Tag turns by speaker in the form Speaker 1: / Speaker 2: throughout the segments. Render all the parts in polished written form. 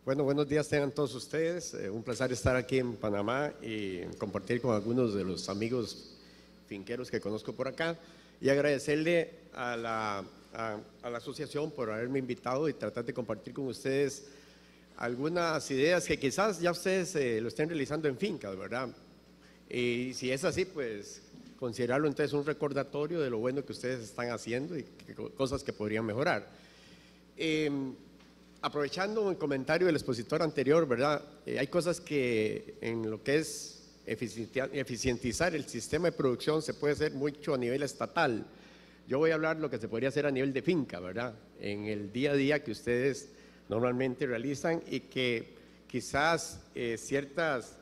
Speaker 1: Bueno, buenos días tengan todos ustedes. Un placer estar aquí en Panamá y compartir con algunos de los amigos finqueros que conozco por acá y agradecerle a la asociación por haberme invitado y tratar de compartir con ustedes algunas ideas que quizás ya ustedes lo estén realizando en fincas, ¿verdad? Y si es así, pues considerarlo entonces un recordatorio de lo bueno que ustedes están haciendo y cosas que podrían mejorar. Aprovechando el comentario del expositor anterior, ¿verdad? Hay cosas que en lo que es eficientizar el sistema de producción se puede hacer mucho a nivel estatal. Yo voy a hablar de lo que se podría hacer a nivel de finca, ¿verdad? En el día a día que ustedes normalmente realizan y que quizás ciertas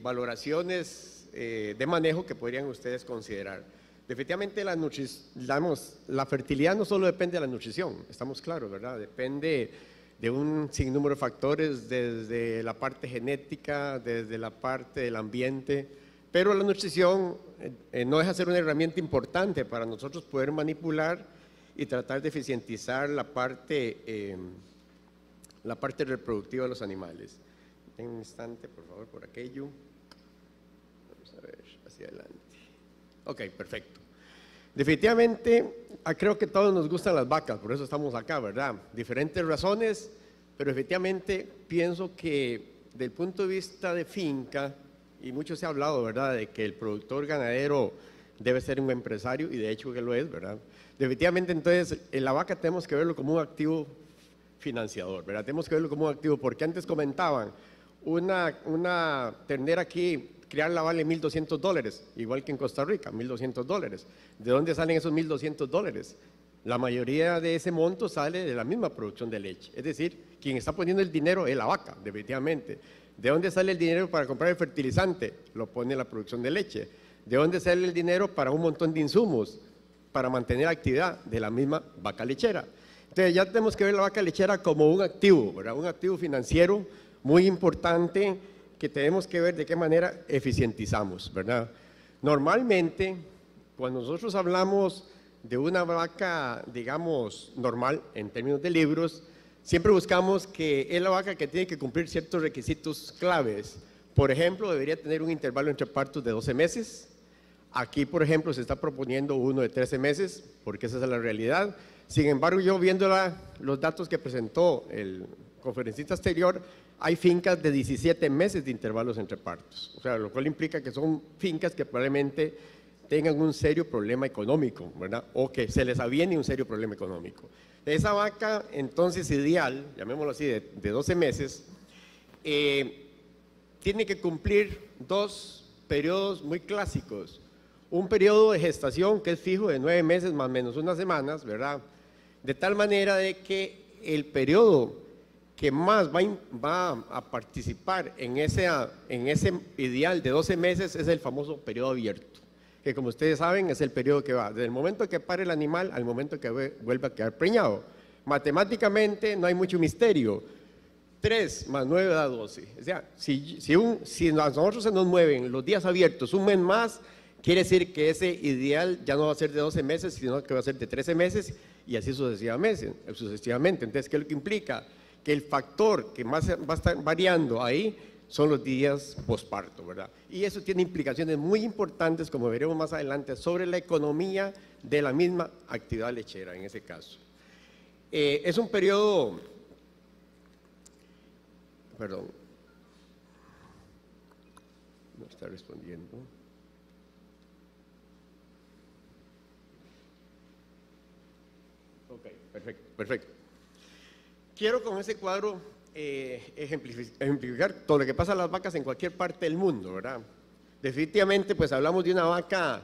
Speaker 1: valoraciones de manejo que podrían ustedes considerar. Definitivamente la fertilidad no solo depende de la nutrición, estamos claros, ¿verdad? Depende de un sinnúmero de factores, desde la parte genética, desde la parte del ambiente, pero la nutrición no deja de ser una herramienta importante para nosotros poder manipular y tratar de eficientizar la parte reproductiva de los animales. En un instante, por favor, por aquello. Vamos a ver, hacia adelante. Ok, perfecto. Definitivamente, creo que a todos nos gustan las vacas, por eso estamos acá, ¿verdad? Diferentes razones, pero efectivamente pienso que del punto de vista de finca, y mucho se ha hablado, ¿verdad?, de que el productor ganadero debe ser un empresario, y de hecho que lo es, ¿verdad? Definitivamente, entonces, en la vaca tenemos que verlo como un activo financiador, ¿verdad? Tenemos que verlo como un activo, porque antes comentaban, una ternera aquí, criarla vale $1,200, igual que en Costa Rica, $1,200. ¿De dónde salen esos $1,200? La mayoría de ese monto sale de la misma producción de leche. Es decir, quien está poniendo el dinero es la vaca, definitivamente. ¿De dónde sale el dinero para comprar el fertilizante? Lo pone la producción de leche. ¿De dónde sale el dinero para un montón de insumos? Para mantener la actividad de la misma vaca lechera. Entonces ya tenemos que ver la vaca lechera como un activo, ¿verdad? Un activo financiero muy importante que tenemos que ver de qué manera eficientizamos, ¿verdad? Normalmente, cuando nosotros hablamos de una vaca, digamos, normal, en términos de libros, siempre buscamos que es la vaca que tiene que cumplir ciertos requisitos claves. Por ejemplo, debería tener un intervalo entre partos de 12 meses. Aquí, por ejemplo, se está proponiendo uno de 13 meses, porque esa es la realidad. Sin embargo, yo viendo los datos que presentó el conferencista anterior, hay fincas de 17 meses de intervalos entre partos, o sea, lo cual implica que son fincas que probablemente tengan un serio problema económico, ¿verdad? O que se les aviene un serio problema económico. Esa vaca, entonces, ideal, llamémoslo así, de 12 meses, tiene que cumplir dos periodos muy clásicos. Un periodo de gestación que es fijo de 9 meses más o menos unas semanas, ¿verdad? De tal manera de que el periodo que más va a participar en ese ideal de 12 meses es el famoso periodo abierto, que como ustedes saben es el periodo que va desde el momento que pare el animal al momento que vuelve a quedar preñado. Matemáticamente no hay mucho misterio, 3 más 9 da 12, o sea, si a nosotros se nos mueven los días abiertos un mes más, quiere decir que ese ideal ya no va a ser de 12 meses, sino que va a ser de 13 meses y así sucesivamente. Entonces, ¿qué es lo que implica? Que el factor que más va a estar variando ahí son los días posparto, ¿verdad? Y eso tiene implicaciones muy importantes, como veremos más adelante, sobre la economía de la misma actividad lechera en ese caso. Es un periodo, perdón, no está respondiendo. Ok, perfecto. Quiero con ese cuadro ejemplificar todo lo que pasa a las vacas en cualquier parte del mundo, ¿verdad? Definitivamente, pues hablamos de una vaca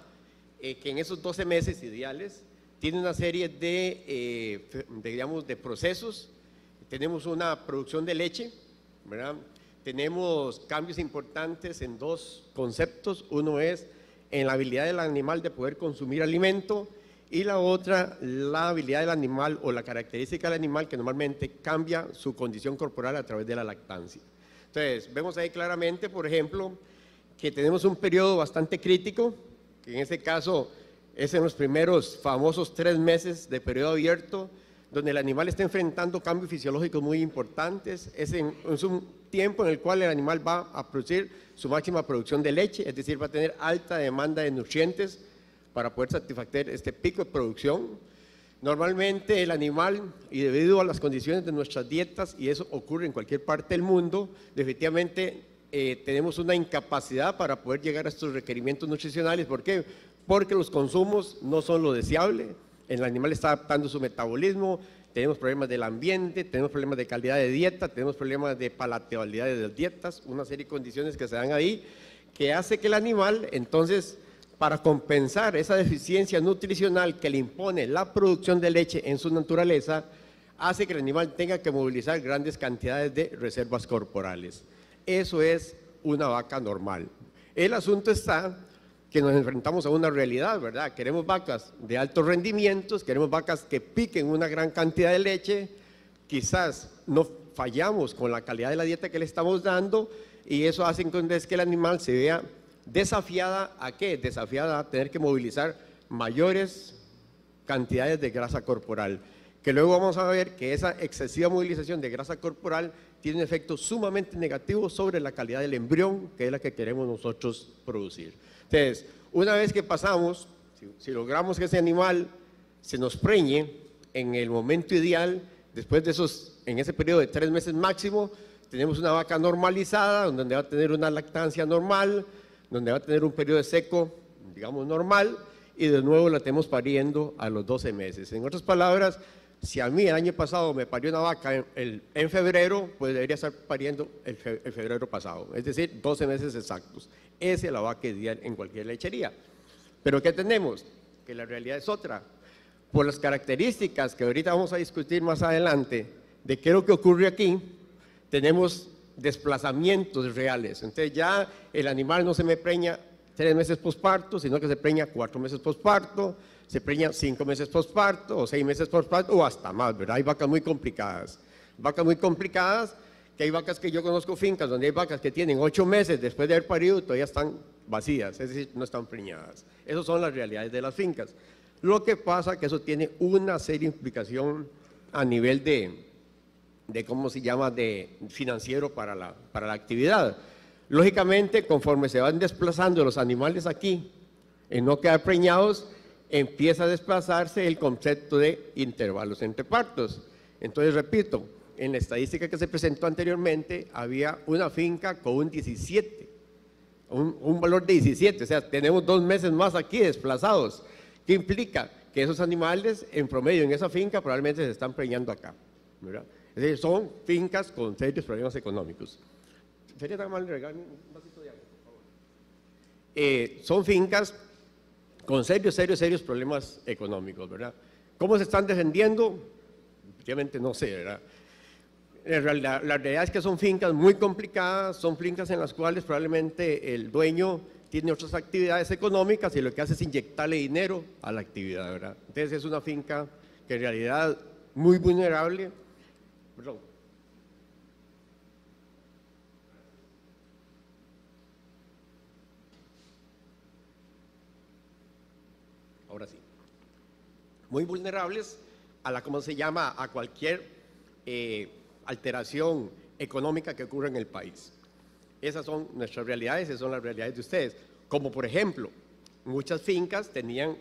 Speaker 1: que en esos 12 meses ideales tiene una serie digamos, de procesos. Tenemos una producción de leche, ¿verdad? Tenemos cambios importantes en dos conceptos. Uno es en la habilidad del animal de poder consumir alimento, y la otra, la habilidad del animal o la característica del animal que normalmente cambia su condición corporal a través de la lactancia. Entonces, vemos ahí claramente, por ejemplo, que tenemos un periodo bastante crítico, que en este caso es en los primeros famosos 3 meses de periodo abierto, donde el animal está enfrentando cambios fisiológicos muy importantes. Es un tiempo en el cual el animal va a producir su máxima producción de leche, es decir, va a tener alta demanda de nutrientes para poder satisfacer este pico de producción. Normalmente el animal, y debido a las condiciones de nuestras dietas, y eso ocurre en cualquier parte del mundo, definitivamente tenemos una incapacidad para poder llegar a estos requerimientos nutricionales. ¿Por qué? Porque los consumos no son lo deseable, el animal está adaptando su metabolismo, tenemos problemas del ambiente, tenemos problemas de calidad de dieta, tenemos problemas de palatabilidad de las dietas, una serie de condiciones que se dan ahí, que hace que el animal, entonces, para compensar esa deficiencia nutricional que le impone la producción de leche en su naturaleza, hace que el animal tenga que movilizar grandes cantidades de reservas corporales. Eso es una vaca normal. El asunto está que nos enfrentamos a una realidad, ¿verdad? Queremos vacas de altos rendimientos, queremos vacas que piquen una gran cantidad de leche, quizás no fallamos con la calidad de la dieta que le estamos dando y eso hace entonces que el animal se vea desafiada ¿a qué? Desafiada a tener que movilizar mayores cantidades de grasa corporal, que luego vamos a ver que esa excesiva movilización de grasa corporal tiene un efecto sumamente negativo sobre la calidad del embrión, que es la que queremos nosotros producir. Entonces, una vez que pasamos, si logramos que ese animal se nos preñe en el momento ideal, después de en ese periodo de 3 meses máximo, tenemos una vaca normalizada, donde va a tener una lactancia normal, donde va a tener un periodo de seco, digamos, normal, y de nuevo la tenemos pariendo a los 12 meses. En otras palabras, si a mí el año pasado me parió una vaca en febrero, pues debería estar pariendo el febrero pasado, es decir, 12 meses exactos. Esa es la vaca ideal en cualquier lechería. Pero ¿qué tenemos? Que la realidad es otra. Por las características que ahorita vamos a discutir más adelante, de qué es lo que ocurre aquí, tenemos desplazamientos reales. Entonces ya el animal no se me preña 3 meses posparto, sino que se preña 4 meses posparto, se preña 5 meses posparto o 6 meses posparto o hasta más, ¿verdad? Hay vacas muy complicadas que hay vacas que yo conozco, fincas donde hay vacas que tienen 8 meses después de haber parido todavía están vacías, es decir, no están preñadas. Esas son las realidades de las fincas. Lo que pasa es que eso tiene una seria implicación a nivel de ¿cómo se llama?, de financiero para la actividad. Lógicamente, conforme se van desplazando los animales aquí, en no quedar preñados, empieza a desplazarse el concepto de intervalos entre partos. Entonces, repito, en la estadística que se presentó anteriormente, había una finca con un 17, un valor de 17, o sea, tenemos 2 meses más aquí desplazados. ¿Qué implica? Que esos animales, en promedio, en esa finca, probablemente se están preñando acá, ¿verdad? Es decir, son fincas con serios problemas económicos. ¿Sería tan mal regalarme un vasito de agua, por favor? Son fincas con serios problemas económicos, ¿verdad? ¿Cómo se están defendiendo? Obviamente no sé, ¿verdad? La realidad es que son fincas muy complicadas, son fincas en las cuales probablemente el dueño tiene otras actividades económicas y lo que hace es inyectarle dinero a la actividad, ¿verdad? Entonces es una finca que en realidad muy vulnerable. Perdón. Ahora sí. Muy vulnerables a la, ¿cómo se llama?, a cualquier alteración económica que ocurra en el país. Esas son nuestras realidades, esas son las realidades de ustedes. Como por ejemplo, muchas fincas tenían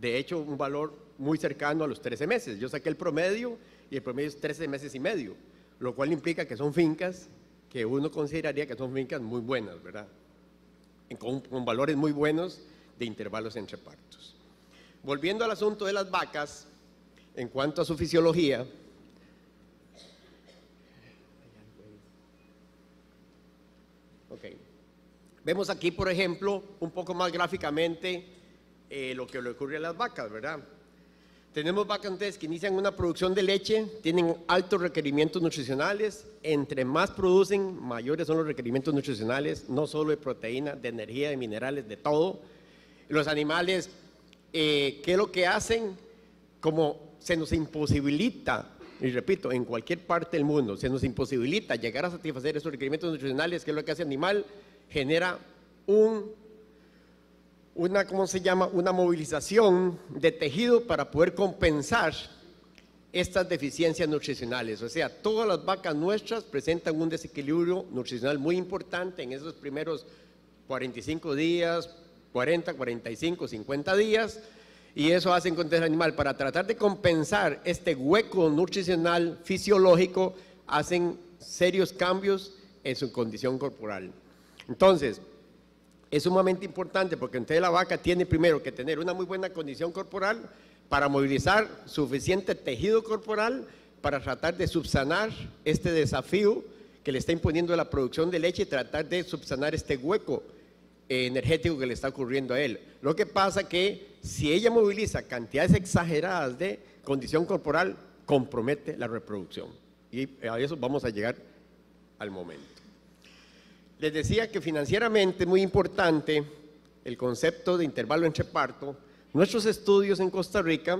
Speaker 1: de hecho un valor muy cercano a los 13 meses. Yo saqué el promedio y el promedio es 13 meses y medio, lo cual implica que son fincas que uno consideraría que son fincas muy buenas, ¿verdad? Con valores muy buenos de intervalos entre partos. Volviendo al asunto de las vacas, en cuanto a su fisiología, vemos aquí, por ejemplo, un poco más gráficamente lo que le ocurre a las vacas, ¿verdad? Tenemos vacas entonces que inician una producción de leche, tienen altos requerimientos nutricionales, entre más producen, mayores son los requerimientos nutricionales, no solo de proteína, de energía, de minerales, de todo. Los animales, ¿qué es lo que hacen? Como se nos imposibilita, y repito, en cualquier parte del mundo, se nos imposibilita llegar a satisfacer esos requerimientos nutricionales, ¿qué es lo que hace el animal? Genera ¿cómo se llama?, una movilización de tejido para poder compensar estas deficiencias nutricionales. O sea, todas las vacas nuestras presentan un desequilibrio nutricional muy importante en esos primeros 45 días, 40, 45, 50 días, y eso hacen con el animal. Para tratar de compensar este hueco nutricional fisiológico, hacen serios cambios en su condición corporal. Entonces, es sumamente importante porque entonces la vaca tiene primero que tener una muy buena condición corporal para movilizar suficiente tejido corporal para tratar de subsanar este desafío que le está imponiendo la producción de leche y tratar de subsanar este hueco energético que le está ocurriendo a él. Lo que pasa que si ella moviliza cantidades exageradas de condición corporal, compromete la reproducción. Y a eso vamos a llegar al momento. Les decía que financieramente es muy importante el concepto de intervalo entre parto. Nuestros estudios en Costa Rica,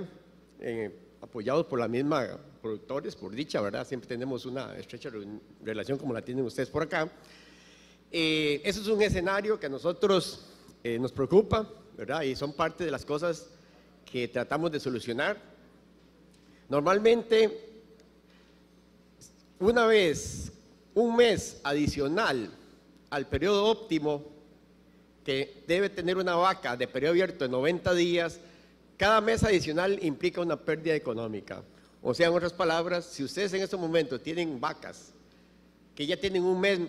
Speaker 1: apoyados por la misma productores, por dicha, ¿verdad? Siempre tenemos una estrecha relación como la tienen ustedes por acá. Eso es un escenario que a nosotros nos preocupa, ¿verdad? Y son parte de las cosas que tratamos de solucionar. Normalmente, una vez, un mes adicional al periodo óptimo que debe tener una vaca de periodo abierto de 90 días, cada mes adicional implica una pérdida económica. O sea, en otras palabras, si ustedes en estos momentos tienen vacas que ya tienen un mes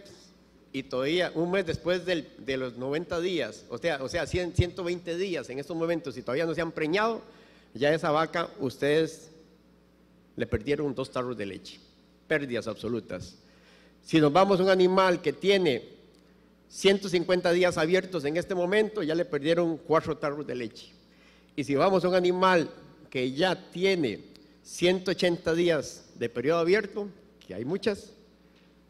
Speaker 1: y todavía un mes después de los 90 días, o sea 120 días en estos momentos y todavía no se han preñado, ya esa vaca ustedes le perdieron 2 tarros de leche. Pérdidas absolutas. Si nos vamos a un animal que tiene 150 días abiertos en este momento, ya le perdieron 4 tarros de leche. Y si vamos a un animal que ya tiene 180 días de periodo abierto, que hay muchas,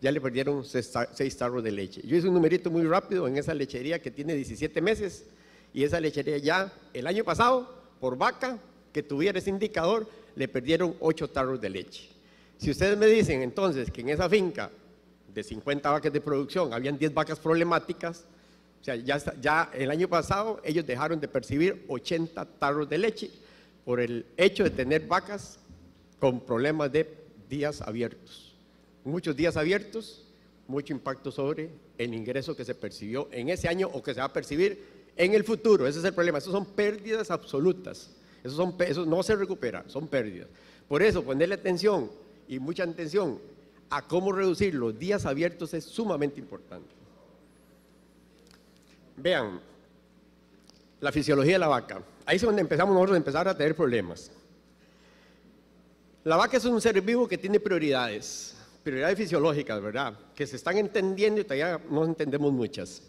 Speaker 1: ya le perdieron 6 tarros de leche. Yo hice un numerito muy rápido en esa lechería que tiene 17 meses, y esa lechería ya el año pasado, por vaca que tuviera ese indicador, le perdieron 8 tarros de leche. Si ustedes me dicen entonces que en esa finca de 50 vacas de producción habían 10 vacas problemáticas, o sea, ya el año pasado ellos dejaron de percibir 80 tarros de leche por el hecho de tener vacas con problemas de días abiertos. Muchos días abiertos, mucho impacto sobre el ingreso que se percibió en ese año o que se va a percibir en el futuro. Ese es el problema. Esos son pérdidas absolutas. Eso no se recupera, son pérdidas. Por eso, ponerle atención y mucha atención a cómo reducir los días abiertos es sumamente importante. Vean, la fisiología de la vaca. Ahí es donde empezamos nosotros a tener problemas. La vaca es un ser vivo que tiene prioridades fisiológicas, ¿verdad? Que se están entendiendo y todavía no entendemos muchas.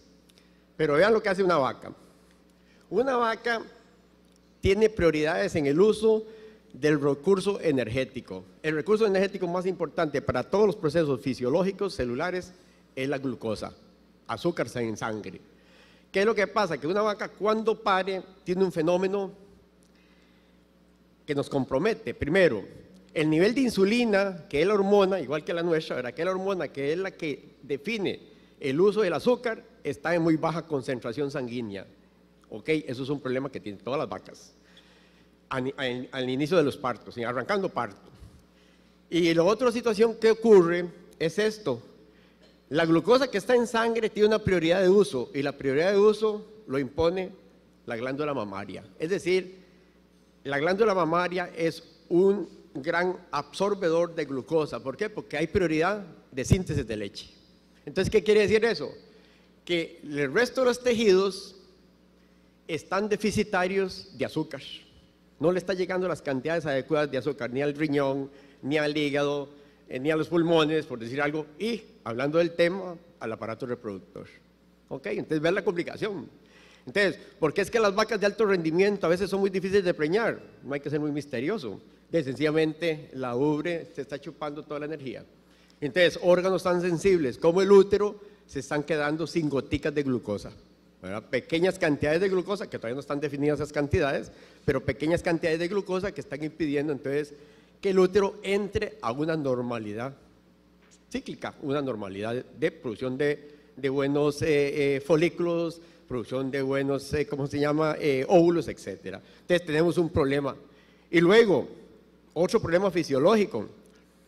Speaker 1: Pero vean lo que hace una vaca. Una vaca tiene prioridades en el uso del recurso energético. El recurso energético más importante para todos los procesos fisiológicos celulares es la glucosa, azúcar en sangre. ¿Qué es lo que pasa? Que una vaca cuando pare tiene un fenómeno que nos compromete. Primero, el nivel de insulina, que es la hormona, igual que la nuestra, ¿verdad? Que es la hormona que es la que define el uso del azúcar, está en muy baja concentración sanguínea. ¿Ok? Eso es un problema que tienen todas las vacas al inicio de los partos, arrancando parto. Y la otra situación que ocurre es esto. La glucosa que está en sangre tiene una prioridad de uso y la prioridad de uso lo impone la glándula mamaria. Es decir, la glándula mamaria es un gran absorbedor de glucosa. ¿Por qué? Porque hay prioridad de síntesis de leche. Entonces, ¿qué quiere decir eso? Que el resto de los tejidos están deficitarios de azúcar. No le está llegando las cantidades adecuadas de azúcar ni al riñón, ni al hígado, ni a los pulmones, por decir algo, y, hablando del tema, al aparato reproductor. ¿Ok? Entonces, vean la complicación. Entonces, ¿por qué es que las vacas de alto rendimiento a veces son muy difíciles de preñar? No hay que ser muy misterioso. Sencillamente, la ubre se está chupando toda la energía. Entonces, órganos tan sensibles como el útero se están quedando sin goticas de glucosa, ¿verdad? Pequeñas cantidades de glucosa, que todavía no están definidas esas cantidades, pero pequeñas cantidades de glucosa que están impidiendo entonces que el útero entre a una normalidad cíclica, una normalidad de producción de buenos folículos, producción de buenos, ¿cómo se llama?, óvulos, etc. Entonces tenemos un problema. Y luego, otro problema fisiológico.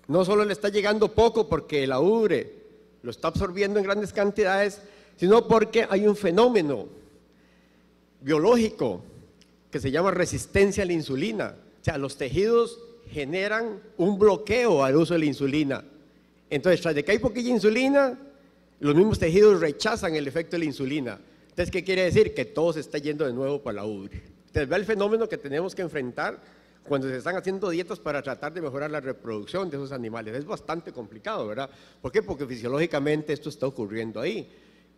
Speaker 1: No solo le está llegando poco porque la ubre lo está absorbiendo en grandes cantidades, sino porque hay un fenómeno biológico que se llama resistencia a la insulina. O sea, los tejidos generan un bloqueo al uso de la insulina. Entonces, tras de que hay poquilla insulina, los mismos tejidos rechazan el efecto de la insulina. Entonces, ¿qué quiere decir? Que todo se está yendo de nuevo para la ubre. Entonces, ve el fenómeno que tenemos que enfrentar cuando se están haciendo dietas para tratar de mejorar la reproducción de esos animales. Es bastante complicado, ¿verdad? ¿Por qué? Porque fisiológicamente esto está ocurriendo ahí.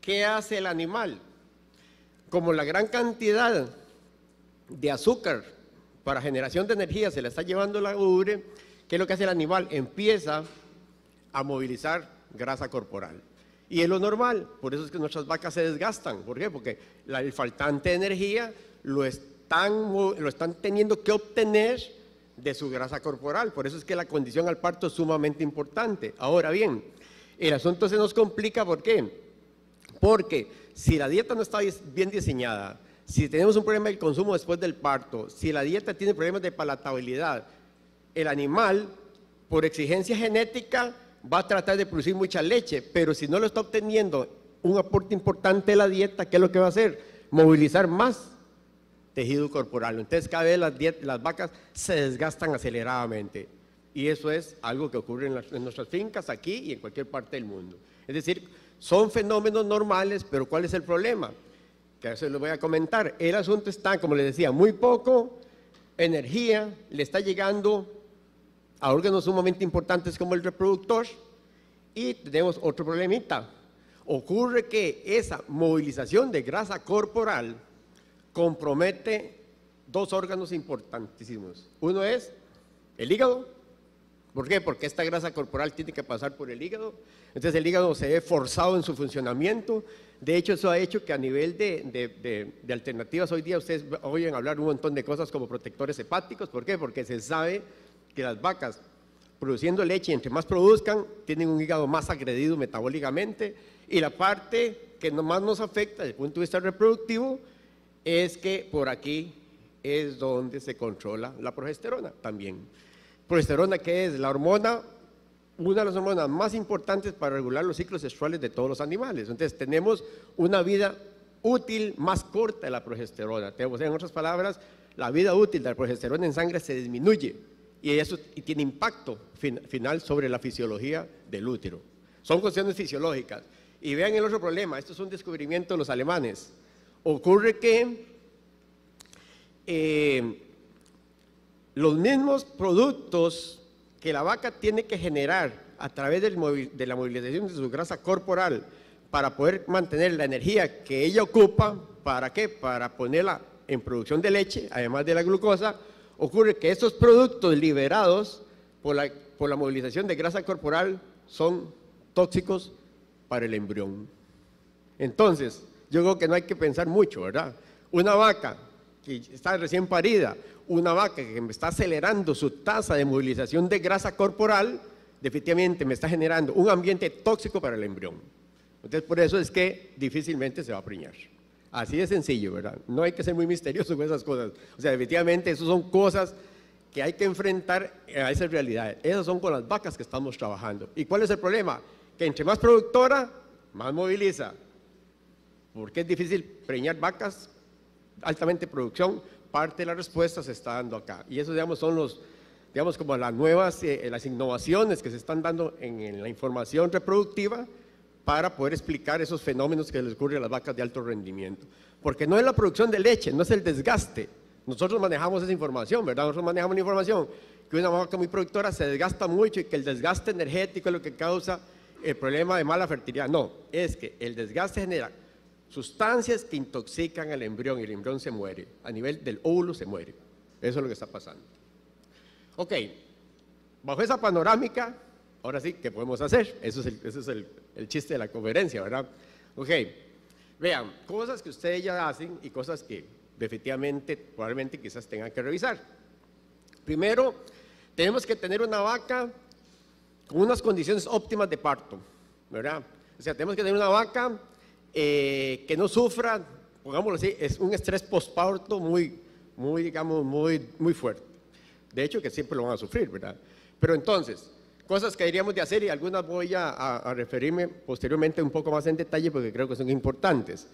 Speaker 1: ¿Qué hace el animal? Como la gran cantidad de azúcar para generación de energía se le está llevando la ubre, ¿qué es lo que hace el animal? Empieza a movilizar grasa corporal. Y es lo normal, por eso es que nuestras vacas se desgastan. ¿Por qué? Porque el faltante de energía lo están teniendo que obtener de su grasa corporal. Por eso es que la condición al parto es sumamente importante. Ahora bien, el asunto se nos complica, ¿por qué? Porque si la dieta no está bien diseñada, si tenemos un problema del consumo después del parto, si la dieta tiene problemas de palatabilidad, el animal, por exigencia genética, va a tratar de producir mucha leche, pero si no lo está obteniendo un aporte importante de la dieta, ¿qué es lo que va a hacer? Movilizar más tejido corporal. Entonces cada vez las vacas se desgastan aceleradamente. Y eso es algo que ocurre en nuestras fincas, aquí y en cualquier parte del mundo. Es decir, son fenómenos normales, pero ¿cuál es el problema? Que a veces les voy a comentar. El asunto está, como les decía, muy poco energía le está llegando a órganos sumamente importantes como el reproductor, y tenemos otro problemita. Ocurre que esa movilización de grasa corporal compromete dos órganos importantísimos. Uno es el hígado. ¿Por qué? Porque esta grasa corporal tiene que pasar por el hígado. Entonces el hígado se ve forzado en su funcionamiento. De hecho, eso ha hecho que a nivel de alternativas hoy día ustedes oyen hablar un montón de cosas como protectores hepáticos. ¿Por qué? Porque se sabe que las vacas produciendo leche, entre más produzcan, tienen un hígado más agredido metabólicamente, y la parte que más nos afecta desde el punto de vista reproductivo es que por aquí es donde se controla la progesterona también. Progesterona, que es la hormona, una de las hormonas más importantes para regular los ciclos sexuales de todos los animales. Entonces tenemos una vida útil más corta de la progesterona. Tenemos, en otras palabras, la vida útil de la progesterona en sangre se disminuye. Y eso tiene impacto final sobre la fisiología del útero. Son cuestiones fisiológicas. Y vean el otro problema, esto es un descubrimiento de los alemanes. Ocurre que los mismos productos que la vaca tiene que generar a través de la movilización de su grasa corporal para poder mantener la energía que ella ocupa, ¿para qué? Para ponerla en producción de leche, además de la glucosa. Ocurre que estos productos liberados por la movilización de grasa corporal son tóxicos para el embrión. Entonces, yo creo que no hay que pensar mucho, ¿verdad? Una vaca que está recién parida, una vaca que me está acelerando su tasa de movilización de grasa corporal, definitivamente me está generando un ambiente tóxico para el embrión. Entonces, por eso es que difícilmente se va a preñar. Así de sencillo, ¿verdad? No hay que ser muy misterioso con esas cosas. O sea, definitivamente esas son cosas que hay que enfrentar a esas realidades. Esas son con las vacas que estamos trabajando. ¿Y cuál es el problema? Que entre más productora, más moviliza. Porque es difícil preñar vacas, altamente producción. Parte de la respuesta se está dando acá. Y eso, digamos, son como las nuevas, las innovaciones que se están dando en la información reproductiva, para poder explicar esos fenómenos que les ocurren a las vacas de alto rendimiento. Porque no es la producción de leche, no es el desgaste. Nosotros manejamos esa información, ¿verdad? Nosotros manejamos la información que una vaca muy productora se desgasta mucho y que el desgaste energético es lo que causa el problema de mala fertilidad. No, es que el desgaste genera sustancias que intoxican al embrión y el embrión se muere. A nivel del óvulo se muere. Eso es lo que está pasando. Ok, bajo esa panorámica, ahora sí, ¿qué podemos hacer? Eso es el chiste de la conferencia, ¿verdad? Ok, vean, cosas que ustedes ya hacen y cosas que definitivamente, probablemente quizás tengan que revisar. Primero, tenemos que tener una vaca con unas condiciones óptimas de parto, ¿verdad? O sea, tenemos que tener una vaca que no sufra, pongámoslo así, es un estrés postparto muy fuerte. De hecho, que siempre lo van a sufrir, ¿verdad? Pero entonces, cosas que deberíamos de hacer, y algunas voy a referirme posteriormente un poco más en detalle porque creo que son importantes.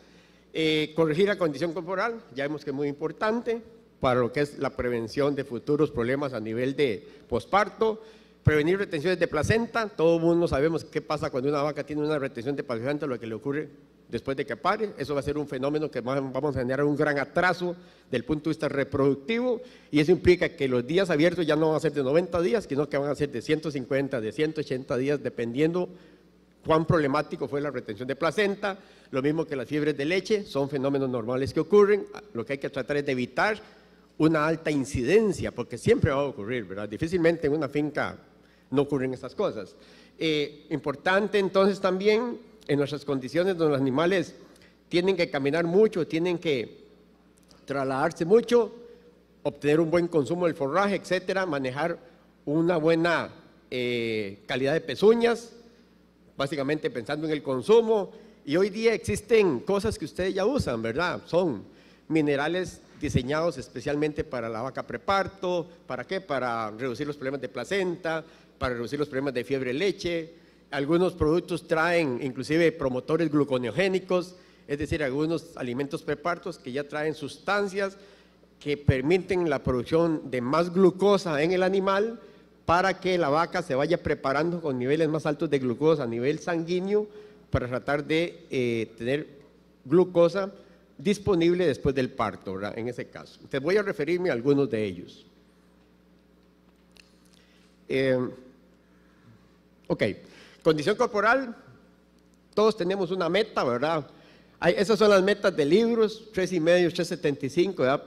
Speaker 1: Corregir la condición corporal, ya vemos que es muy importante para lo que es la prevención de futuros problemas a nivel de posparto. Prevenir retenciones de placenta, todo el mundo sabemos qué pasa cuando una vaca tiene una retención de placenta, lo que le ocurre después de que pare. Eso va a ser un fenómeno que vamos a generar un gran atraso del punto de vista reproductivo, y eso implica que los días abiertos ya no van a ser de 90 días, sino que van a ser de 150, de 180 días, dependiendo cuán problemático fue la retención de placenta. Lo mismo que las fiebres de leche, son fenómenos normales que ocurren. Lo que hay que tratar es de evitar una alta incidencia, porque siempre va a ocurrir, ¿verdad? Difícilmente en una finca no ocurren estas cosas. Importante entonces también en nuestras condiciones donde los animales tienen que caminar mucho, tienen que trasladarse mucho, obtener un buen consumo del forraje, etcétera, manejar una buena calidad de pezuñas, básicamente pensando en el consumo. Y hoy día existen cosas que ustedes ya usan, ¿verdad? Son minerales diseñados especialmente para la vaca preparto. ¿Para qué? Para reducir los problemas de placenta, para reducir los problemas de fiebre leche. Algunos productos traen inclusive promotores gluconeogénicos, es decir, algunos alimentos prepartos que ya traen sustancias que permiten la producción de más glucosa en el animal para que la vaca se vaya preparando con niveles más altos de glucosa a nivel sanguíneo para tratar de tener glucosa disponible después del parto, ¿verdad? En ese caso. Entonces voy a referirme a algunos de ellos. Ok, condición corporal, todos tenemos una meta, ¿verdad? Esas son las metas de libros, 3,5, 3,75, ¿verdad?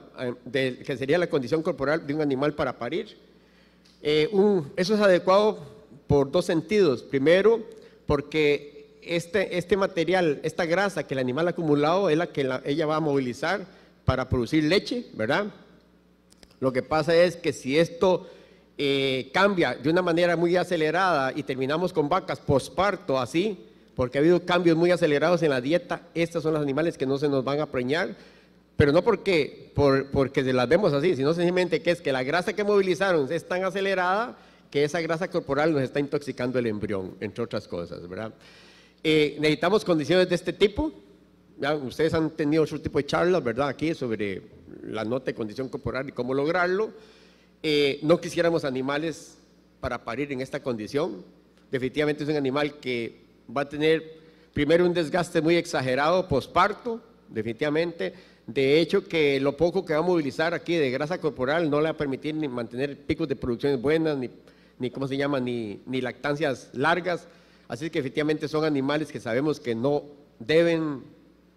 Speaker 1: Que sería la condición corporal de un animal para parir. Eso es adecuado por dos sentidos. Primero, porque este material, esta grasa que el animal ha acumulado es la que ella va a movilizar para producir leche, ¿verdad? Lo que pasa es que si esto cambia de una manera muy acelerada y terminamos con vacas posparto así, porque ha habido cambios muy acelerados en la dieta, estos son los animales que no se nos van a preñar, pero no porque se las vemos así, sino sencillamente que es que la grasa que movilizaron es tan acelerada que esa grasa corporal nos está intoxicando el embrión, entre otras cosas, ¿verdad? Necesitamos condiciones de este tipo. ¿Ya? Ustedes han tenido otro tipo de charlas, ¿verdad? Aquí sobre la nota de condición corporal y cómo lograrlo. No quisiéramos animales para parir en esta condición. Definitivamente es un animal que va a tener primero un desgaste muy exagerado posparto, definitivamente. De hecho, que lo poco que va a movilizar aquí de grasa corporal no le va a permitir ni mantener picos de producciones buenas, ni ¿cómo se llama? Ni lactancias largas. Así que efectivamente son animales que sabemos que no deben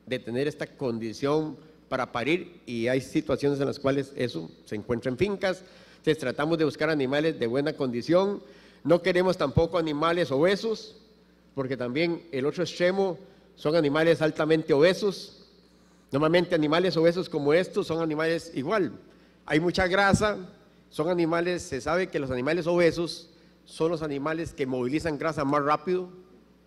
Speaker 1: de tener esta condición para parir, y hay situaciones en las cuales eso se encuentra en fincas. Entonces tratamos de buscar animales de buena condición. No queremos tampoco animales obesos, porque también el otro extremo son animales altamente obesos. Normalmente animales obesos como estos son animales igual, hay mucha grasa, son animales, se sabe que los animales obesos son los animales que movilizan grasa más rápido.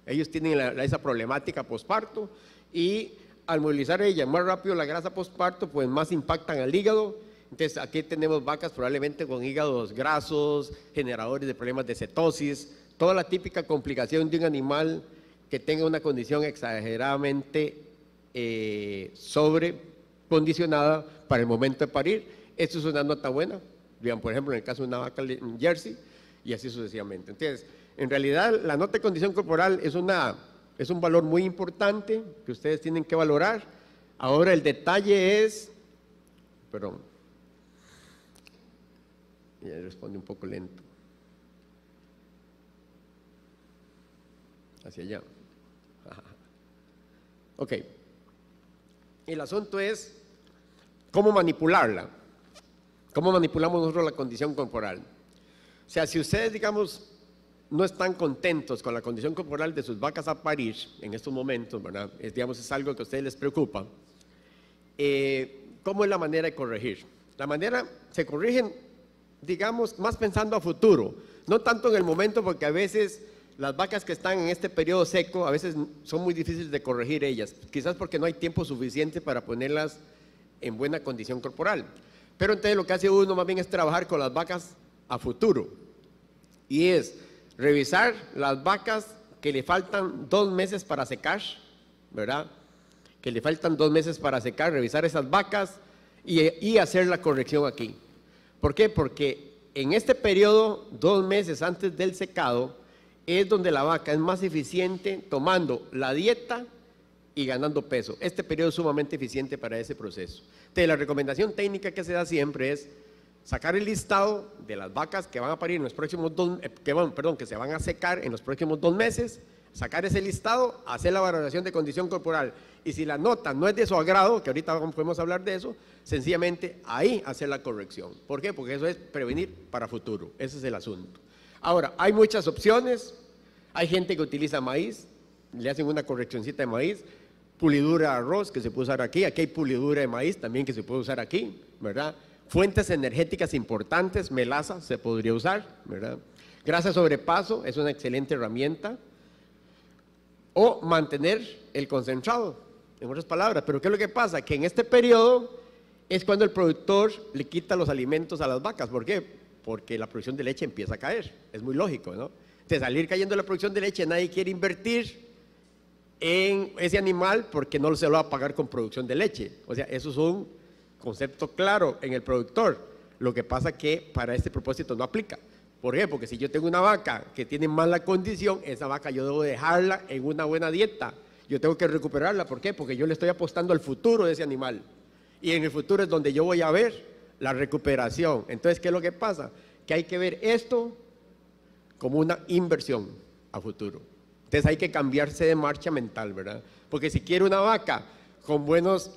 Speaker 1: Ellos tienen esa problemática posparto, y al movilizar ella más rápido la grasa posparto, pues más impactan al hígado. Entonces aquí tenemos vacas probablemente con hígados grasos, generadores de problemas de cetosis, toda la típica complicación de un animal que tenga una condición exageradamente sobrecondicionada para el momento de parir. Esto es una nota buena, digamos, por ejemplo en el caso de una vaca Jersey, y así sucesivamente. Entonces, en realidad la nota de condición corporal es un valor muy importante que ustedes tienen que valorar. Ahora el detalle es, perdón, ya responde un poco lento, hacia allá. Ok, el asunto es cómo manipularla, cómo manipulamos nosotros la condición corporal. O sea, si ustedes, digamos, no están contentos con la condición corporal de sus vacas a parir en estos momentos, ¿verdad? Es algo que a ustedes les preocupa. ¿Cómo es la manera de corregir? La manera, se corrigen, digamos, más pensando a futuro, no tanto en el momento, porque a veces las vacas que están en este periodo seco, a veces son muy difíciles de corregir ellas, quizás porque no hay tiempo suficiente para ponerlas en buena condición corporal. Pero entonces lo que hace uno más bien es trabajar con las vacas a futuro, y es revisar las vacas que le faltan 2 meses para secar, ¿verdad? Que le faltan 2 meses para secar, revisar esas vacas y hacer la corrección aquí. ¿Por qué? Porque en este periodo, 2 meses antes del secado, es donde la vaca es más eficiente tomando la dieta y ganando peso. Este periodo es sumamente eficiente para ese proceso. Entonces, la recomendación técnica que se da siempre es sacar el listado de las vacas que van a parir en los próximos que se van a secar en los próximos 2 meses, sacar ese listado, hacer la valoración de condición corporal, y si la nota no es de su agrado, que ahorita podemos hablar de eso, sencillamente ahí hacer la corrección. ¿Por qué? Porque eso es prevenir para futuro, ese es el asunto. Ahora, hay muchas opciones, hay gente que utiliza maíz, le hacen una correccioncita de maíz, pulidura de arroz que se puede usar aquí hay pulidura de maíz también que se puede usar aquí, ¿verdad? Fuentes energéticas importantes, melaza se podría usar, ¿verdad? Grasa sobrepaso es una excelente herramienta, o mantener el concentrado, en otras palabras. Pero ¿qué es lo que pasa? Que en este periodo es cuando el productor le quita los alimentos a las vacas. ¿Por qué? Porque la producción de leche empieza a caer, es muy lógico, ¿no? De salir cayendo la producción de leche, nadie quiere invertir en ese animal porque no se lo va a pagar con producción de leche. O sea, eso es un concepto claro en el productor. Lo que pasa que para este propósito no aplica. ¿Por qué? Porque si yo tengo una vaca que tiene mala condición, esa vaca yo debo dejarla en una buena dieta. Yo tengo que recuperarla. ¿Por qué? Porque yo le estoy apostando al futuro de ese animal. Y en el futuro es donde yo voy a ver la recuperación. Entonces, ¿qué es lo que pasa? Que hay que ver esto como una inversión a futuro. Entonces hay que cambiarse de marcha mental, ¿verdad? Porque si quiero una vaca con buenos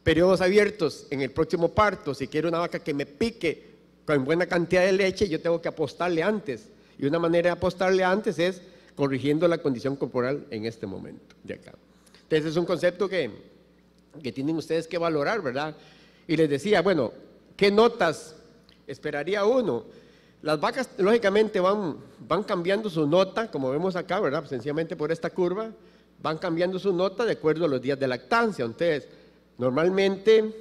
Speaker 1: periodos abiertos en el próximo parto, si quiero una vaca que me pique con buena cantidad de leche, yo tengo que apostarle antes. Y una manera de apostarle antes es corrigiendo la condición corporal en este momento de acá. Entonces es un concepto que tienen ustedes que valorar, ¿verdad? Y les decía, bueno, ¿qué notas esperaría uno? Las vacas lógicamente van cambiando su nota, como vemos acá, ¿verdad? Sencillamente por esta curva, van cambiando su nota de acuerdo a los días de lactancia. Entonces, normalmente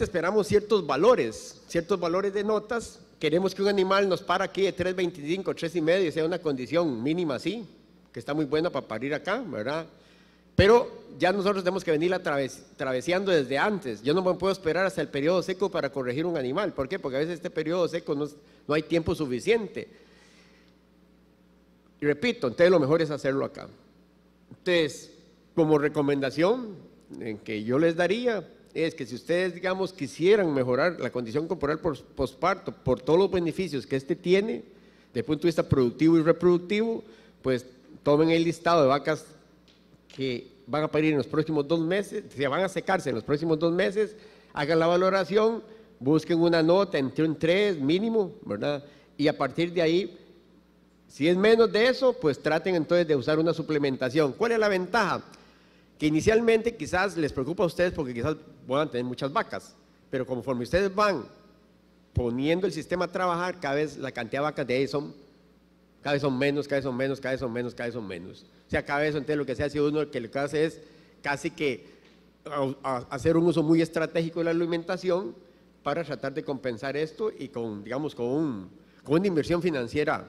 Speaker 1: esperamos ciertos valores de notas. Queremos que un animal nos para aquí de 3.25, 3.5, sea una condición mínima así, que está muy buena para parir acá, ¿verdad? Pero ya nosotros tenemos que venir traveseando desde antes. Yo no me puedo esperar hasta el periodo seco para corregir un animal. ¿Por qué? Porque a veces este periodo seco no hay tiempo suficiente. Y repito, entonces lo mejor es hacerlo acá. Entonces, como recomendación que yo les daría es que si ustedes, digamos, quisieran mejorar la condición corporal posparto por todos los beneficios que este tiene, desde el punto de vista productivo y reproductivo, pues tomen el listado de vacas que van a parir en los próximos 2 meses, se van a secarse en los próximos 2 meses, hagan la valoración, busquen una nota entre un 3 mínimo, ¿verdad? Y a partir de ahí, si es menos de eso, pues traten entonces de usar una suplementación. ¿Cuál es la ventaja? Que inicialmente quizás les preocupa a ustedes porque quizás van a tener muchas vacas, pero conforme ustedes van poniendo el sistema a trabajar, cada vez la cantidad de vacas de ahí cada vez son menos, cada vez son menos, cada vez son menos, cada vez son menos. O sea, cada vez entonces lo que se hace uno, que lo que hace es casi que hacer un uso muy estratégico de la alimentación para tratar de compensar esto y con una inversión financiera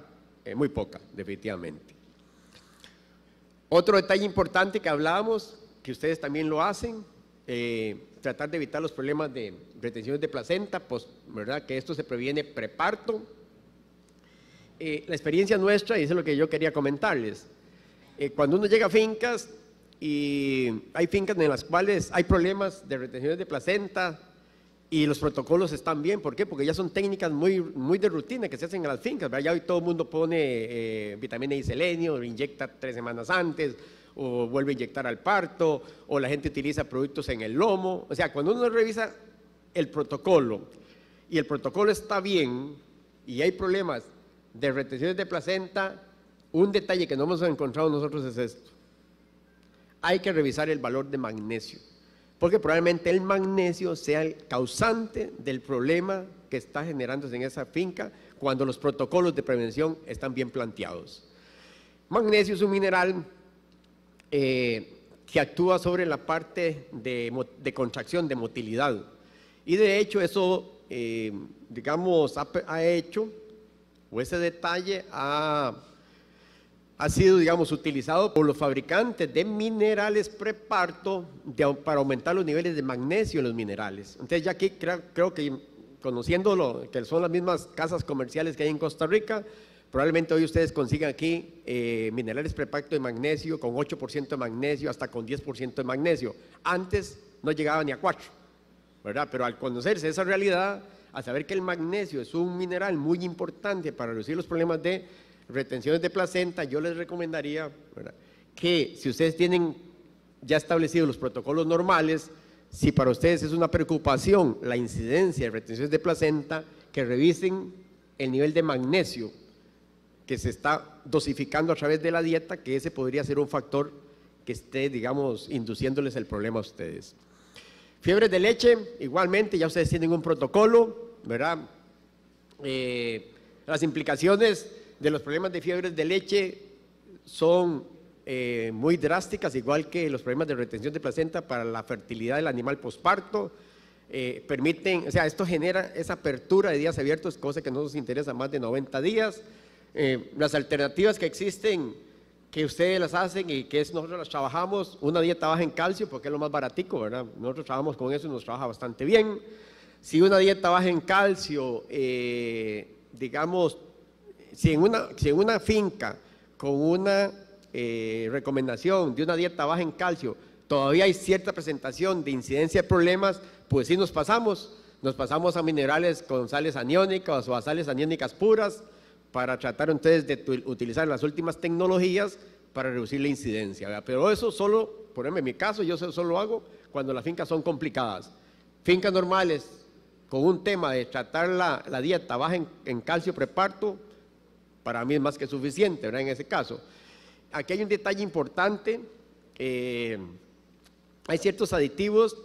Speaker 1: muy poca, definitivamente. Otro detalle importante que hablábamos, que ustedes también lo hacen, tratar de evitar los problemas de retenciones de placenta, pues, ¿verdad? Que esto se previene preparto. La experiencia nuestra, y eso es lo que yo quería comentarles, cuando uno llega a fincas y hay fincas en las cuales hay problemas de retenciones de placenta y los protocolos están bien. ¿Por qué? Porque ya son técnicas muy de rutina que se hacen en las fincas, ¿verdad? Ya hoy todo el mundo pone vitamina y selenio, lo inyecta 3 semanas antes o vuelve a inyectar al parto, o la gente utiliza productos en el lomo. O sea, cuando uno revisa el protocolo y el protocolo está bien y hay problemas de retenciones de placenta, un detalle que no hemos encontrado nosotros es esto: hay que revisar el valor de magnesio, porque probablemente el magnesio sea el causante del problema que está generándose en esa finca cuando los protocolos de prevención están bien planteados. Magnesio es un mineral que actúa sobre la parte de contracción, de motilidad. Y de hecho eso, digamos, ha hecho, o ese detalle ha sido, digamos, utilizado por los fabricantes de minerales preparto para aumentar los niveles de magnesio en los minerales. Entonces ya aquí creo que conociendo lo que son las mismas casas comerciales que hay en Costa Rica, probablemente hoy ustedes consigan aquí minerales preparto de magnesio con 8% de magnesio hasta con 10% de magnesio. Antes no llegaba ni a 4%, ¿verdad? Pero al conocerse esa realidad, a saber que el magnesio es un mineral muy importante para reducir los problemas de retenciones de placenta, yo les recomendaría, ¿verdad?, que si ustedes tienen ya establecidos los protocolos normales, si para ustedes es una preocupación la incidencia de retenciones de placenta, que revisen el nivel de magnesio que se está dosificando a través de la dieta, que ese podría ser un factor que esté, digamos, induciéndoles el problema a ustedes. Fiebres de leche, igualmente, ya ustedes tienen un protocolo, ¿verdad? Las implicaciones de los problemas de fiebres de leche son muy drásticas, igual que los problemas de retención de placenta para la fertilidad del animal posparto. Permiten, o sea, esto genera esa apertura de días abiertos, cosa que no nos interesa más de 90 días. Las alternativas que existen, que ustedes las hacen y que nosotros las trabajamos, una dieta baja en calcio, porque es lo más baratico, ¿verdad? Nosotros trabajamos con eso y nos trabaja bastante bien. Si una dieta baja en calcio, digamos, si en una finca con una recomendación de una dieta baja en calcio, todavía hay cierta presentación de incidencia de problemas, pues sí nos pasamos a minerales con sales aniónicas o a sales aniónicas puras, para tratar entonces de utilizar las últimas tecnologías para reducir la incidencia, ¿verdad? Pero eso solo, por ejemplo, en mi caso, yo solo lo hago cuando las fincas son complicadas. Fincas normales, con un tema de tratar la dieta baja en calcio preparto, para mí es más que suficiente, ¿verdad? En ese caso. Aquí hay un detalle importante, hay ciertos aditivos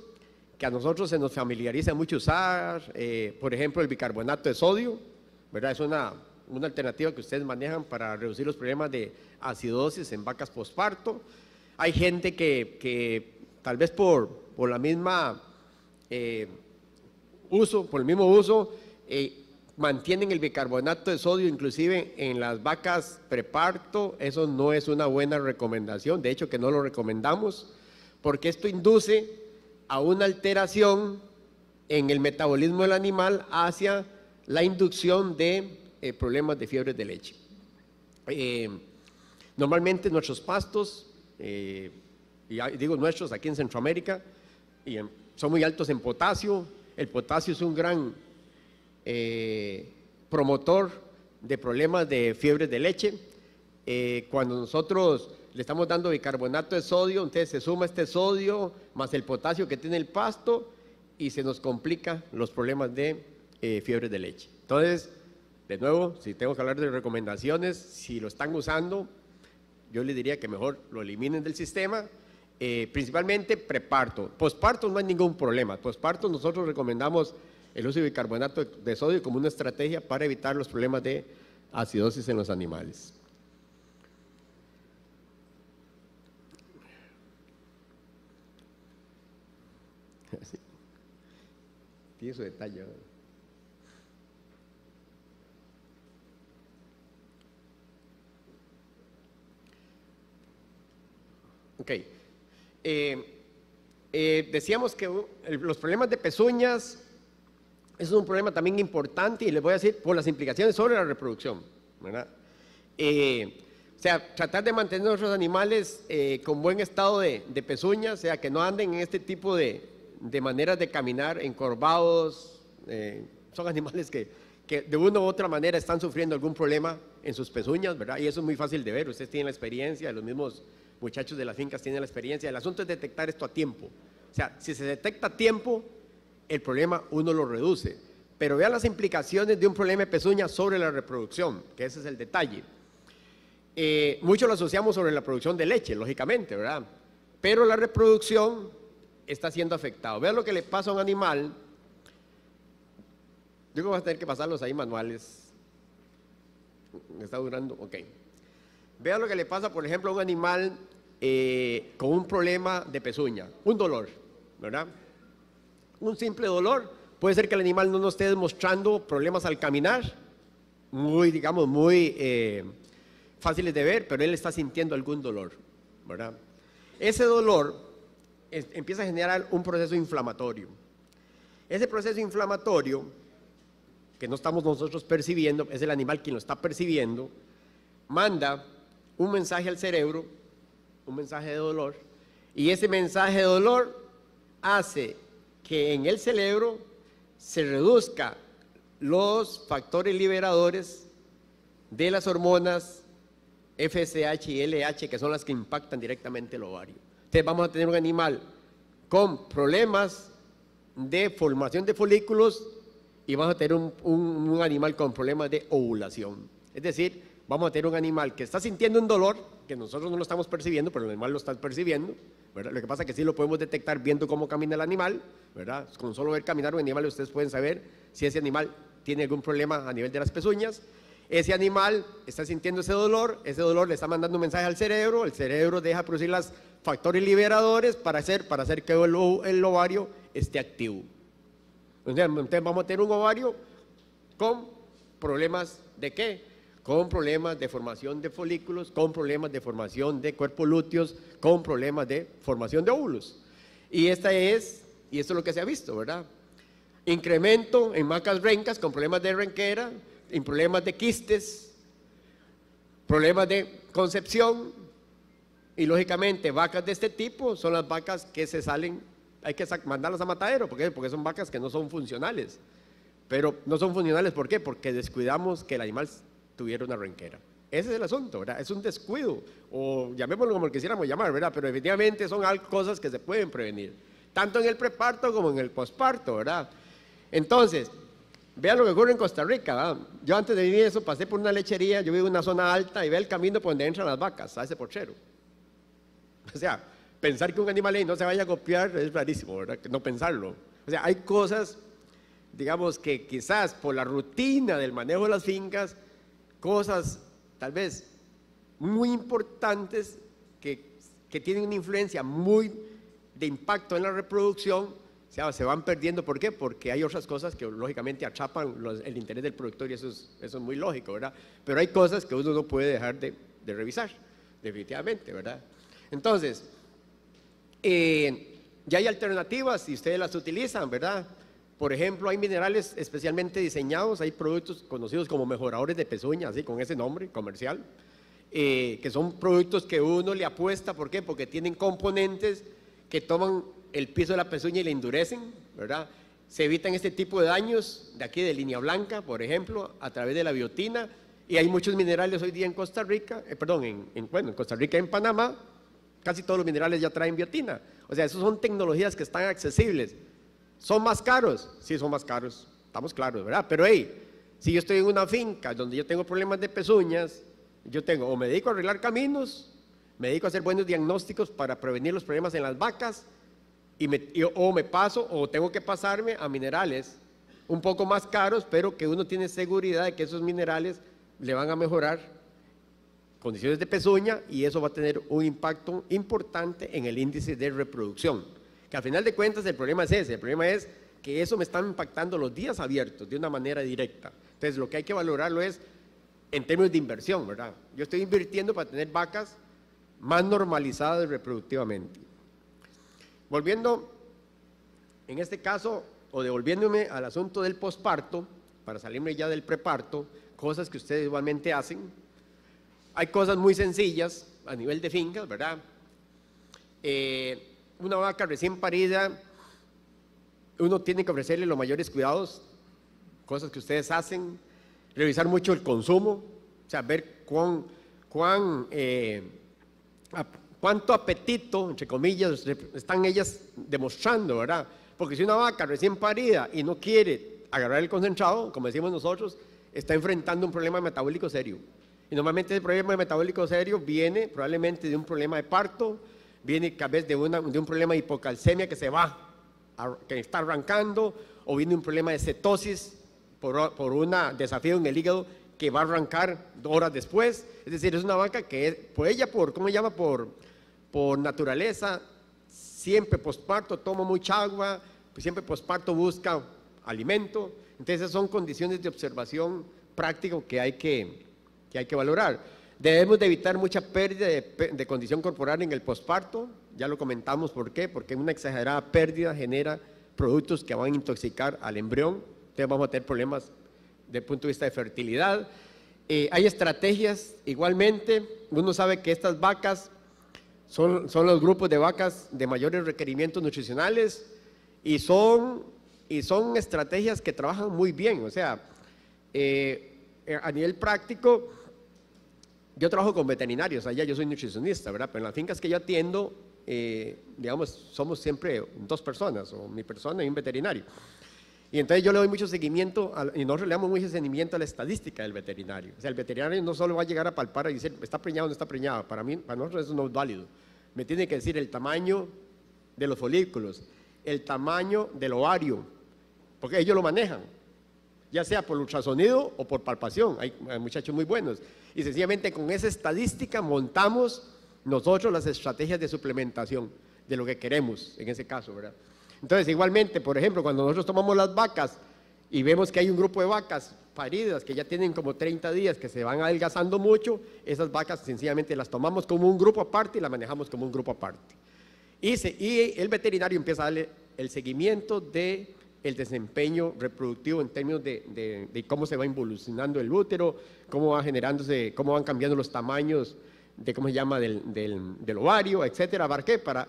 Speaker 1: que a nosotros se nos familiariza mucho usar, por ejemplo, el bicarbonato de sodio, ¿verdad? Es una alternativa que ustedes manejan para reducir los problemas de acidosis en vacas posparto. Hay gente que tal vez por la misma por el mismo uso, mantienen el bicarbonato de sodio inclusive en las vacas preparto. Eso no es una buena recomendación, de hecho que no lo recomendamos, porque esto induce a una alteración en el metabolismo del animal hacia la inducción de problemas de fiebres de leche. Normalmente nuestros pastos, y digo nuestros aquí en Centroamérica, son muy altos en potasio. El potasio es un gran promotor de problemas de fiebres de leche. Cuando nosotros le estamos dando bicarbonato de sodio, entonces se suma este sodio más el potasio que tiene el pasto y se nos complican los problemas de fiebres de leche. Entonces, de nuevo, si tengo que hablar de recomendaciones, si lo están usando, yo les diría que mejor lo eliminen del sistema, principalmente preparto. Posparto no hay ningún problema. Posparto nosotros recomendamos el uso de bicarbonato de sodio como una estrategia para evitar los problemas de acidosis en los animales. Así. Tiene su detalle. Ok. Decíamos que los problemas de pezuñas es un problema también importante, y les voy a decir por las implicaciones sobre la reproducción, ¿verdad? O sea, tratar de mantener a nuestros animales con buen estado de pezuñas, o sea, que no anden en este tipo de maneras de caminar encorvados. Son animales que de una u otra manera están sufriendo algún problema en sus pezuñas, ¿verdad? Y eso es muy fácil de ver. Ustedes tienen la experiencia, los mismos muchachos de las fincas tienen la experiencia. El asunto es detectar esto a tiempo. O sea, si se detecta a tiempo, el problema uno lo reduce. Pero vean las implicaciones de un problema de pezuña sobre la reproducción, que ese es el detalle. Mucho lo asociamos sobre la producción de leche, lógicamente, ¿verdad? Pero la reproducción está siendo afectada. Vean lo que le pasa a un animal. Yo creo que vas a tener que pasarlos ahí manuales. Me está durando, ok. Vean lo que le pasa, por ejemplo, a un animal con un problema de pezuña, un dolor, ¿verdad? Un simple dolor, puede ser que el animal no nos esté demostrando problemas al caminar, muy, digamos, muy fáciles de ver, pero él está sintiendo algún dolor, ¿verdad? Ese dolor empieza a generar un proceso inflamatorio. Ese proceso inflamatorio, que no estamos nosotros percibiendo, es el animal quien lo está percibiendo, manda un mensaje al cerebro, un mensaje de dolor, y ese mensaje de dolor hace que en el cerebro se reduzca los factores liberadores de las hormonas FSH y LH, que son las que impactan directamente el ovario. Entonces vamos a tener un animal con problemas de formación de folículos y vamos a tener un animal con problemas de ovulación. Es decir, vamos a tener un animal que está sintiendo un dolor, que nosotros no lo estamos percibiendo, pero el animal lo está percibiendo, ¿verdad? Lo que pasa es que sí lo podemos detectar viendo cómo camina el animal, ¿verdad? Con solo ver caminar un animal ustedes pueden saber si ese animal tiene algún problema a nivel de las pezuñas. Ese animal está sintiendo ese dolor le está mandando un mensaje al cerebro, el cerebro deja producir los factores liberadores para hacer que el ovario esté activo. Entonces vamos a tener un ovario con problemas ¿de qué? Con problemas de formación de folículos, con problemas de formación de cuerpos lúteos, con problemas de formación de óvulos. Y esto es lo que se ha visto, ¿verdad? Incremento en vacas rencas con problemas de renquera, en problemas de quistes, problemas de concepción, y lógicamente vacas de este tipo son las vacas que se salen, hay que mandarlas a matadero, porque son vacas que no son funcionales. Pero no son funcionales, ¿por qué? Porque descuidamos que el animal tuviera una renquera. Ese es el asunto, ¿verdad? Es un descuido, o llamémoslo como quisiéramos llamar, ¿verdad? Pero efectivamente son cosas que se pueden prevenir, tanto en el preparto como en el posparto, ¿verdad? Entonces, vean lo que ocurre en Costa Rica, ¿verdad? Yo antes de vivir eso pasé por una lechería, yo vivo en una zona alta y ve el camino por donde entran las vacas, a ese porchero. O sea, pensar que un animal ahí no se vaya a copiar es rarísimo, ¿verdad? No pensarlo. O sea, hay cosas, digamos, que quizás por la rutina del manejo de las fincas, cosas tal vez muy importantes que tienen una influencia muy de impacto en la reproducción, o sea, se van perdiendo. ¿Por qué? Porque hay otras cosas que lógicamente atrapan el interés del productor y eso es muy lógico, ¿verdad? Pero hay cosas que uno no puede dejar de revisar, definitivamente, ¿verdad? Entonces, ya hay alternativas y ustedes las utilizan, ¿verdad? Por ejemplo, hay minerales especialmente diseñados, hay productos conocidos como mejoradores de pezuña, así con ese nombre comercial, que son productos que uno le apuesta. ¿Por qué? Porque tienen componentes que toman el piso de la pezuña y la endurecen, ¿verdad? Se evitan este tipo de daños de aquí de línea blanca, por ejemplo, a través de la biotina, y hay muchos minerales hoy día en Costa Rica, en Costa Rica y en Panamá, casi todos los minerales ya traen biotina. O sea, esas son tecnologías que están accesibles. ¿Son más caros? Sí, son más caros, estamos claros, ¿verdad? Pero hey, si yo estoy en una finca donde yo tengo problemas de pezuñas, o me dedico a arreglar caminos, me dedico a hacer buenos diagnósticos para prevenir los problemas en las vacas, o me paso, o tengo que pasarme a minerales un poco más caros, pero que uno tiene seguridad de que esos minerales le van a mejorar condiciones de pezuña y eso va a tener un impacto importante en el índice de reproducción. Que al final de cuentas el problema es ese, el problema es que eso me está impactando los días abiertos de una manera directa. Entonces lo que hay que valorarlo es en términos de inversión, ¿verdad? Yo estoy invirtiendo para tener vacas más normalizadas reproductivamente. Volviendo, en este caso, o devolviéndome al asunto del posparto, para salirme ya del preparto, cosas que ustedes igualmente hacen. Hay cosas muy sencillas a nivel de fincas, ¿verdad? Una vaca recién parida, uno tiene que ofrecerle los mayores cuidados, cosas que ustedes hacen, revisar mucho el consumo, o sea, ver cuánto apetito, entre comillas, están ellas demostrando, ¿verdad? Porque si una vaca recién parida y no quiere agarrar el concentrado, como decimos nosotros, está enfrentando un problema metabólico serio. Y normalmente ese problema metabólico serio viene probablemente de un problema de parto, viene tal vez de un problema de hipocalcemia que que está arrancando, o viene un problema de cetosis por un desafío en el hígado que va a arrancar horas después. Es decir, es una vaca que ¿cómo se llama? por naturaleza, siempre posparto toma mucha agua, pues siempre posparto busca alimento. Entonces esas son condiciones de observación práctico que hay que valorar. Debemos de evitar mucha pérdida de condición corporal en el posparto, ya lo comentamos por qué, porque una exagerada pérdida genera productos que van a intoxicar al embrión, entonces vamos a tener problemas desde el punto de vista de fertilidad. Hay estrategias igualmente, uno sabe que estas vacas son los grupos de vacas de mayores requerimientos nutricionales y son estrategias que trabajan muy bien, o sea, a nivel práctico, yo trabajo con veterinarios, allá yo soy nutricionista, ¿verdad? Pero en las fincas que yo atiendo, digamos, somos siempre 2 personas, o mi persona y un veterinario. Y entonces yo le doy mucho seguimiento, y nosotros le damos mucho seguimiento a la estadística del veterinario. O sea, el veterinario no solo va a llegar a palpar y decir, ¿está preñado o no está preñado? Para nosotros eso no es válido. Me tiene que decir el tamaño de los folículos, el tamaño del ovario, porque ellos lo manejan, ya sea por ultrasonido o por palpación. Hay muchachos muy buenos. Y sencillamente con esa estadística montamos nosotros las estrategias de suplementación de lo que queremos en ese caso, ¿verdad? Entonces, igualmente, por ejemplo, cuando nosotros tomamos las vacas y vemos que hay un grupo de vacas paridas que ya tienen como 30 días, que se van adelgazando mucho, esas vacas sencillamente las tomamos como un grupo aparte y las manejamos como un grupo aparte. Y el veterinario empieza a darle el seguimiento de el desempeño reproductivo en términos de cómo se va involucionando el útero, cómo va generándose, cómo van cambiando los tamaños de, ¿cómo se llama?, del ovario, etcétera. ¿Para qué? Para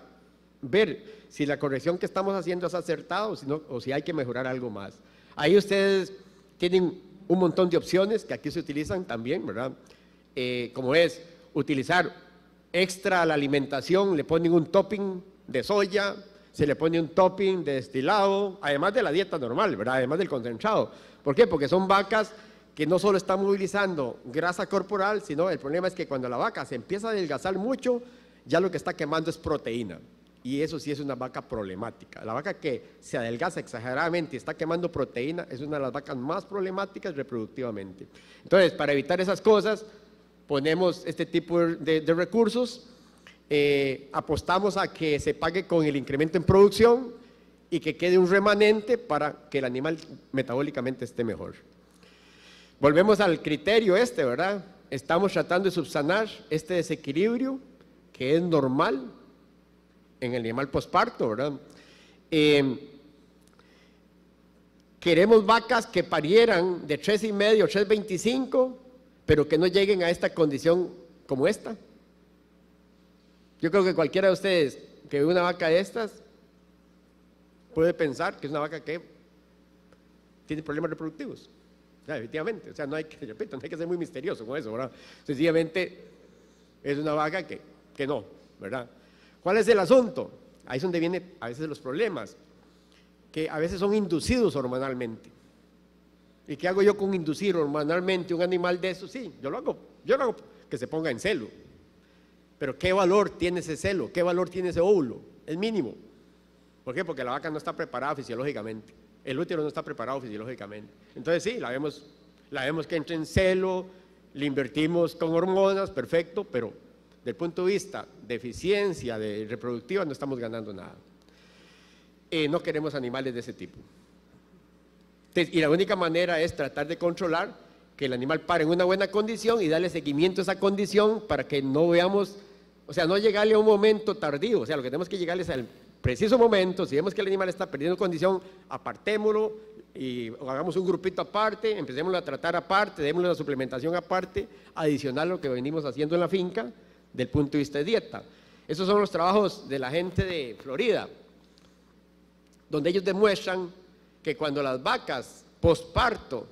Speaker 1: ver si la corrección que estamos haciendo es acertada o si hay que mejorar algo más. Ahí ustedes tienen un montón de opciones que aquí se utilizan también, ¿verdad? Como es utilizar extra a la alimentación, le ponen un topping de soya, se le pone un topping de destilado, además de la dieta normal, ¿verdad? Además del concentrado. ¿Por qué? Porque son vacas que no solo están movilizando grasa corporal, sino el problema es que cuando la vaca se empieza a adelgazar mucho, ya lo que está quemando es proteína. Y eso sí es una vaca problemática. La vaca que se adelgaza exageradamente y está quemando proteína es una de las vacas más problemáticas reproductivamente. Entonces, para evitar esas cosas, ponemos este tipo de recursos, apostamos a que se pague con el incremento en producción y que quede un remanente para que el animal metabólicamente esté mejor. Volvemos al criterio ¿verdad? Estamos tratando de subsanar este desequilibrio que es normal en el animal posparto, ¿verdad? Queremos vacas que parieran de 3,5 o 3,25, pero que no lleguen a esta condición como esta. Yo creo que cualquiera de ustedes que ve una vaca de estas puede pensar que es una vaca que tiene problemas reproductivos. O sea, efectivamente, o sea, no hay que ser muy misterioso con eso, ¿verdad? Sencillamente es una vaca que no, ¿verdad? ¿Cuál es el asunto? Ahí es donde vienen a veces los problemas, que a veces son inducidos hormonalmente. ¿Y qué hago yo con inducir hormonalmente un animal de eso? Sí, yo lo hago que se ponga en celo. Pero ¿qué valor tiene ese celo? ¿Qué valor tiene ese óvulo? Es mínimo. ¿Por qué? Porque la vaca no está preparada fisiológicamente. El útero no está preparado fisiológicamente. Entonces sí, la vemos que entra en celo, le invertimos con hormonas, perfecto, pero desde el punto de vista de eficiencia de reproductiva no estamos ganando nada. No queremos animales de ese tipo. Entonces, y la única manera es tratar de controlar que el animal pare en una buena condición y darle seguimiento a esa condición para que no veamos, o sea, no llegarle a un momento tardío, o sea, lo que tenemos que llegarle es al preciso momento. Si vemos que el animal está perdiendo condición, apartémoslo y hagamos un grupito aparte, empecémoslo a tratar aparte, démosle una suplementación aparte, adicional a lo que venimos haciendo en la finca, del punto de vista de dieta. Esos son los trabajos de la gente de Florida, donde ellos demuestran que cuando las vacas posparto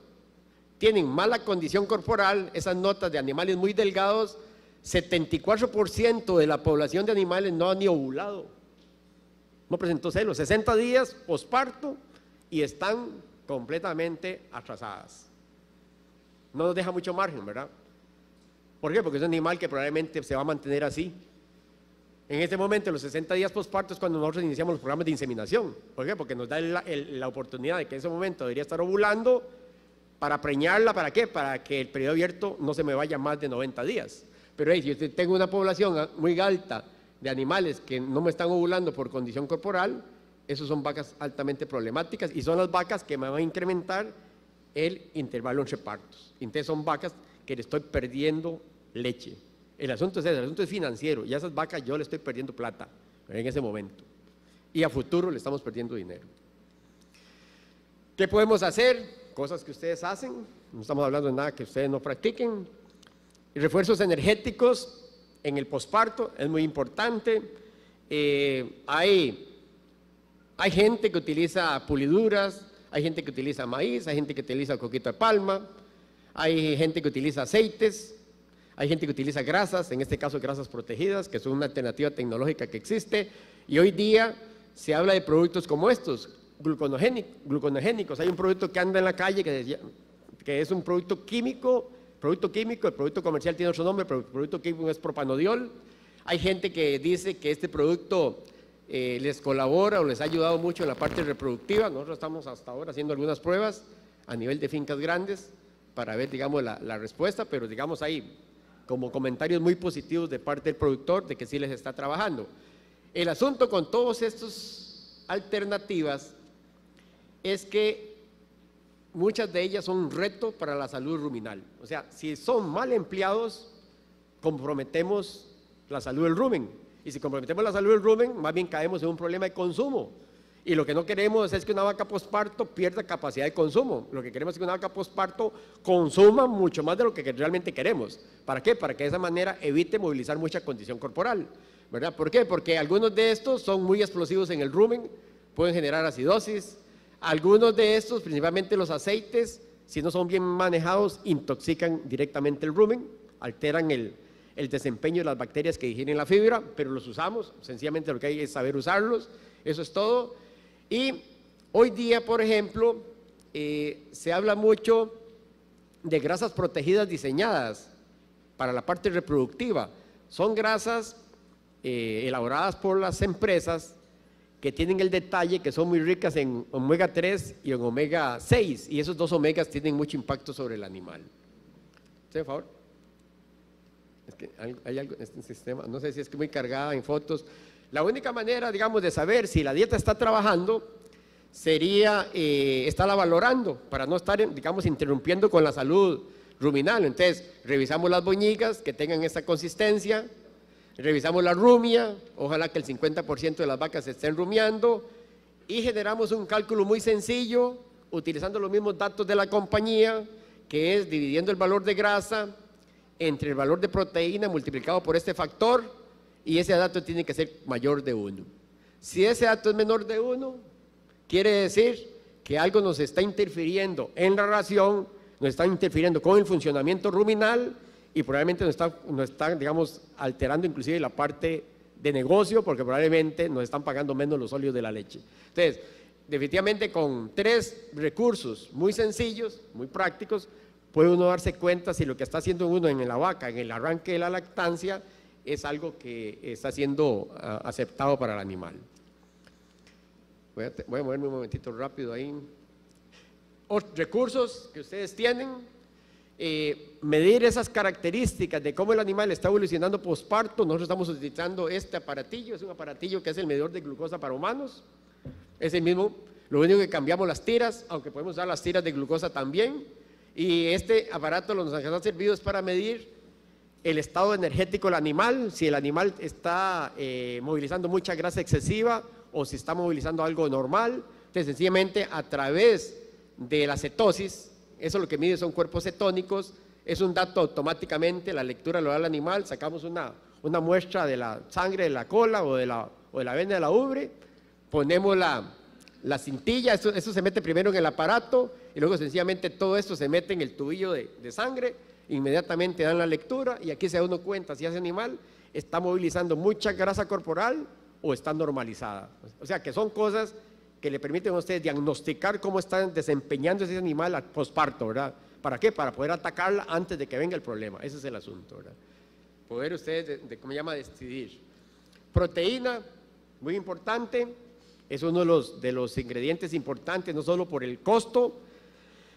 Speaker 1: tienen mala condición corporal, esas notas de animales muy delgados, 74% de la población de animales no han ni ovulado, no presentó celos, 60 días posparto y están completamente atrasadas. No nos deja mucho margen, ¿verdad? ¿Por qué? Porque es un animal que probablemente se va a mantener así. En este momento, los 60 días posparto es cuando nosotros iniciamos los programas de inseminación. ¿Por qué? Porque nos da la oportunidad de que en ese momento debería estar ovulando para preñarla. ¿Para qué? Para que el periodo abierto no se me vaya más de 90 días. Pero si yo tengo una población muy alta de animales que no me están ovulando por condición corporal, esas son vacas altamente problemáticas y son las vacas que me van a incrementar el intervalo entre partos. Entonces son vacas que le estoy perdiendo leche. El asunto es ese, el asunto es financiero, y a esas vacas yo le estoy perdiendo plata en ese momento. Y a futuro le estamos perdiendo dinero. ¿Qué podemos hacer? Cosas que ustedes hacen, no estamos hablando de nada que ustedes no practiquen. Refuerzos energéticos en el posparto es muy importante. Hay gente que utiliza puliduras, hay gente que utiliza maíz, hay gente que utiliza coquito de palma, hay gente que utiliza aceites, hay gente que utiliza grasas, en este caso grasas protegidas, que son una alternativa tecnológica que existe, y hoy día se habla de productos como estos, gluconogénicos. Hay un producto que anda en la calle que es un producto químico, el producto comercial tiene otro nombre, pero el producto químico es propanodiol. Hay gente que dice que este producto les colabora o les ha ayudado mucho en la parte reproductiva. Nosotros estamos hasta ahora haciendo algunas pruebas a nivel de fincas grandes para ver, digamos, la respuesta, pero digamos hay como comentarios muy positivos de parte del productor de que sí les está trabajando. El asunto con todas estas alternativas es que muchas de ellas son un reto para la salud ruminal. O sea, si son mal empleados, comprometemos la salud del rumen. Y si comprometemos la salud del rumen, más bien caemos en un problema de consumo. Y lo que no queremos es que una vaca posparto pierda capacidad de consumo. Lo que queremos es que una vaca posparto consuma mucho más de lo que realmente queremos. ¿Para qué? Para que de esa manera evite movilizar mucha condición corporal, ¿verdad? ¿Por qué? Porque algunos de estos son muy explosivos en el rumen, pueden generar acidosis. Algunos de estos, principalmente los aceites, si no son bien manejados, intoxican directamente el rumen, alteran el desempeño de las bacterias que digieren la fibra, pero los usamos, sencillamente lo que hay es saber usarlos, eso es todo. Y hoy día, por ejemplo, se habla mucho de grasas protegidas diseñadas para la parte reproductiva. Son grasas elaboradas por las empresas que tienen el detalle que son muy ricas en omega 3 y en omega 6, y esos dos omegas tienen mucho impacto sobre el animal. ¿Sí, por favor? Es que hay algo en este sistema, no sé si es que muy cargada en fotos. La única manera, digamos, de saber si la dieta está trabajando sería estarla valorando para no estar, digamos, interrumpiendo con la salud ruminal. Entonces, revisamos las boñigas que tengan esa consistencia, revisamos la rumia, ojalá que el 50% de las vacas estén rumiando, y generamos un cálculo muy sencillo utilizando los mismos datos de la compañía, que es dividiendo el valor de grasa entre el valor de proteína multiplicado por este factor, y ese dato tiene que ser mayor de 1. Si ese dato es menor de 1, quiere decir que algo nos está interfiriendo en la ración, nos está interfiriendo con el funcionamiento ruminal, y probablemente nos está, digamos, alterando inclusive la parte de negocio, porque probablemente nos están pagando menos los óleos de la leche. Entonces, definitivamente con 3 recursos muy sencillos, muy prácticos, puede uno darse cuenta si lo que está haciendo uno en la vaca, en el arranque de la lactancia, es algo que está siendo aceptado para el animal. Voy a moverme un momentito rápido ahí. Otros recursos que ustedes tienen, medir esas características de cómo el animal está evolucionando posparto. Nosotros estamos utilizando este aparatillo, es un aparatillo que es el medidor de glucosa para humanos, es el mismo, lo único que cambiamos las tiras, aunque podemos usar las tiras de glucosa también, y este aparato nos ha servido es para medir el estado energético del animal, si el animal está movilizando mucha grasa excesiva o si está movilizando algo normal. Entonces, sencillamente a través de la cetosis, eso lo que mide son cuerpos cetónicos, es un dato automáticamente, la lectura lo da el animal, sacamos una muestra de la sangre de la cola o de la vena de la ubre, ponemos la cintilla, eso se mete primero en el aparato y luego sencillamente todo esto se mete en el tubillo de sangre, inmediatamente dan la lectura y aquí se da uno cuenta si ese animal está movilizando mucha grasa corporal o está normalizada. O sea que son cosas que le permiten a ustedes diagnosticar cómo están desempeñando ese animal al posparto, ¿verdad? ¿Para qué? Para poder atacarla antes de que venga el problema. Ese es el asunto, ¿verdad? Poder ustedes, ¿cómo se llama? Decidir. Proteína, muy importante, es uno de los ingredientes importantes, no solo por el costo,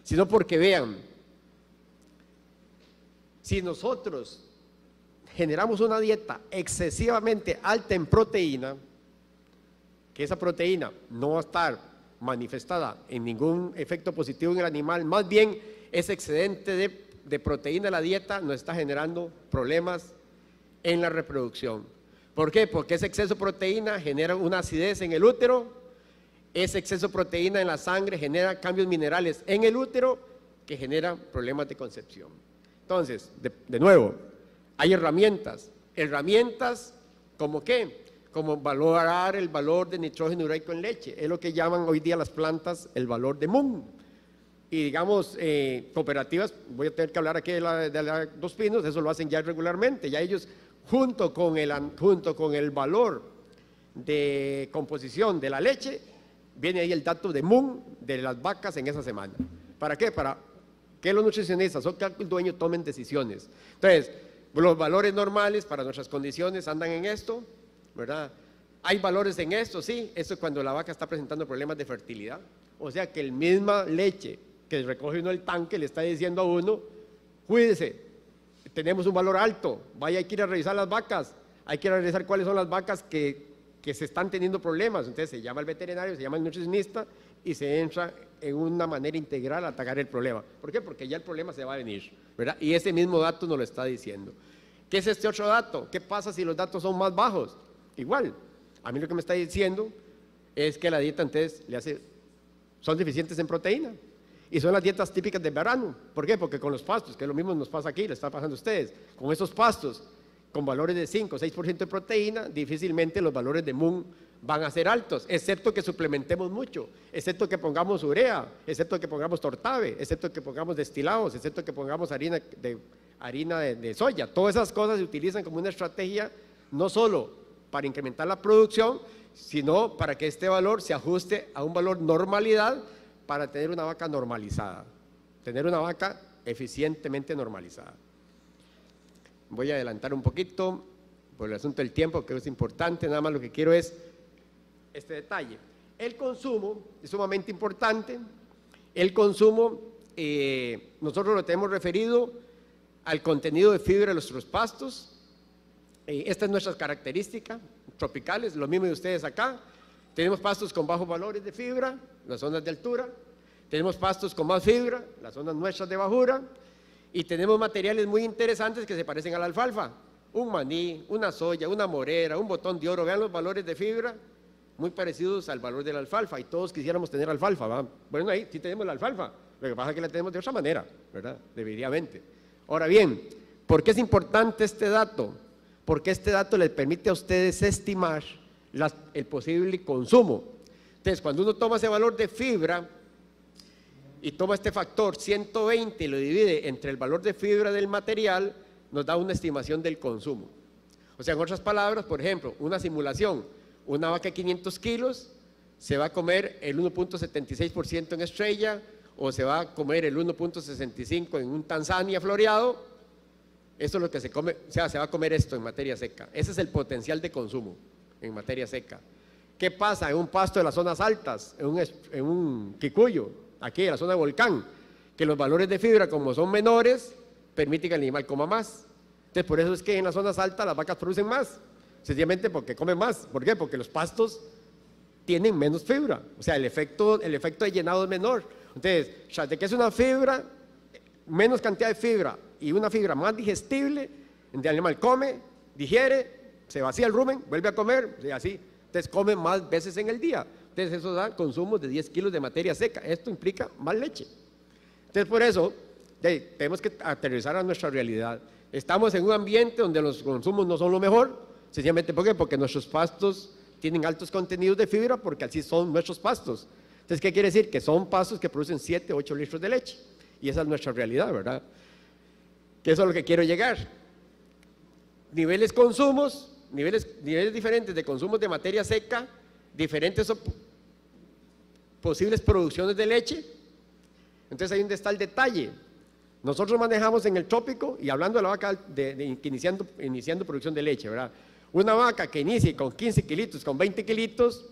Speaker 1: sino porque vean, si nosotros generamos una dieta excesivamente alta en proteína, que esa proteína no va a estar manifestada en ningún efecto positivo en el animal, más bien ese excedente de proteína de la dieta nos está generando problemas en la reproducción. ¿Por qué? Porque ese exceso de proteína genera una acidez en el útero, ese exceso de proteína en la sangre genera cambios minerales en el útero que generan problemas de concepción. Entonces, de nuevo, hay herramientas como ¿qué? Como valorar el valor de nitrógeno ureico en leche, es lo que llaman hoy día las plantas el valor de Moon. Y digamos, cooperativas, voy a tener que hablar aquí de la Dos Pinos, eso lo hacen ya regularmente, ya ellos junto con el valor de composición de la leche, viene ahí el dato de Moon de las vacas en esa semana. ¿Para qué? Para que los nutricionistas o que el dueño tomen decisiones. Entonces, los valores normales para nuestras condiciones andan en esto, ¿verdad? Hay valores en esto, sí, eso es cuando la vaca está presentando problemas de fertilidad. O sea que el misma leche que recoge uno el tanque le está diciendo a uno, cuídese, tenemos un valor alto, hay que ir a revisar las vacas, hay que ir a revisar cuáles son las vacas que se están teniendo problemas. Entonces se llama el veterinario, se llama el nutricionista y se entra en una manera integral a atacar el problema. ¿Por qué? Porque ya el problema se va a venir, ¿verdad? Y ese mismo dato nos lo está diciendo. ¿Qué es este otro dato? ¿Qué pasa si los datos son más bajos? Igual, a mí lo que me está diciendo es que la dieta entonces son deficientes en proteína. Y son las dietas típicas del verano. ¿Por qué? Porque con los pastos, que es lo mismo nos pasa aquí, le está pasando a ustedes, con esos pastos con valores de 5 o 6% de proteína, difícilmente los valores de Moon van a ser altos, excepto que suplementemos mucho, excepto que pongamos urea, excepto que pongamos tortabe, excepto que pongamos destilados, excepto que pongamos harina de soya. Todas esas cosas se utilizan como una estrategia no solo para incrementar la producción, sino para que este valor se ajuste a un valor normalidad para tener una vaca normalizada, tener una vaca eficientemente normalizada. Voy a adelantar un poquito por el asunto del tiempo, que es importante, nada más lo que quiero es este detalle. El consumo es sumamente importante, el consumo nosotros lo tenemos referido al contenido de fibra de nuestros pastos, esta es nuestra característica tropicales, lo mismo de ustedes acá. Tenemos pastos con bajos valores de fibra, las zonas de altura, tenemos pastos con más fibra, las zonas nuestras de bajura, y tenemos materiales muy interesantes que se parecen a la alfalfa, un maní, una soya, una morera, un botón de oro. Vean los valores de fibra muy parecidos al valor de la alfalfa, y todos quisiéramos tener alfalfa, ¿va? Bueno, ahí sí tenemos la alfalfa, lo que pasa es que la tenemos de otra manera, ¿verdad? Definitivamente. Ahora bien, ¿por qué es importante este dato? Porque este dato les permite a ustedes estimar el posible consumo. Entonces, cuando uno toma ese valor de fibra y toma este factor 120 y lo divide entre el valor de fibra del material, nos da una estimación del consumo. O sea, en otras palabras, por ejemplo, una simulación, una vaca de 500 kilos se va a comer el 1.76% en estrella, o se va a comer el 1.65% en un Tanzania floreado. Eso es lo que se come, o sea, se va a comer esto en materia seca. Ese es el potencial de consumo en materia seca. ¿Qué pasa en un pasto de las zonas altas, en un quicuyo, aquí en la zona de volcán? Que los valores de fibra, como son menores, permiten que el animal coma más. Entonces, por eso es que en las zonas altas las vacas producen más, sencillamente porque comen más. ¿Por qué? Porque los pastos tienen menos fibra, o sea, el efecto de llenado es menor. Entonces, de que es una fibra, menos cantidad de fibra y una fibra más digestible, el animal come, digiere, se vacía el rumen, vuelve a comer, y así. Entonces come más veces en el día. Entonces eso da consumos de 10 kilos de materia seca. Esto implica más leche. Entonces por eso tenemos que aterrizar a nuestra realidad. Estamos en un ambiente donde los consumos no son lo mejor, sencillamente ¿por qué? Porque nuestros pastos tienen altos contenidos de fibra, porque así son nuestros pastos. Entonces, ¿qué quiere decir? Que son pastos que producen 7 o 8 litros de leche. Y esa es nuestra realidad, ¿verdad? Que eso es lo que quiero llegar. Niveles diferentes de consumos de materia seca, diferentes posibles producciones de leche. Entonces ahí donde está el detalle. Nosotros manejamos en el trópico, y hablando de la vaca iniciando producción de leche, ¿verdad? Una vaca que inicie con 15 kilitos, con 20 kilitos,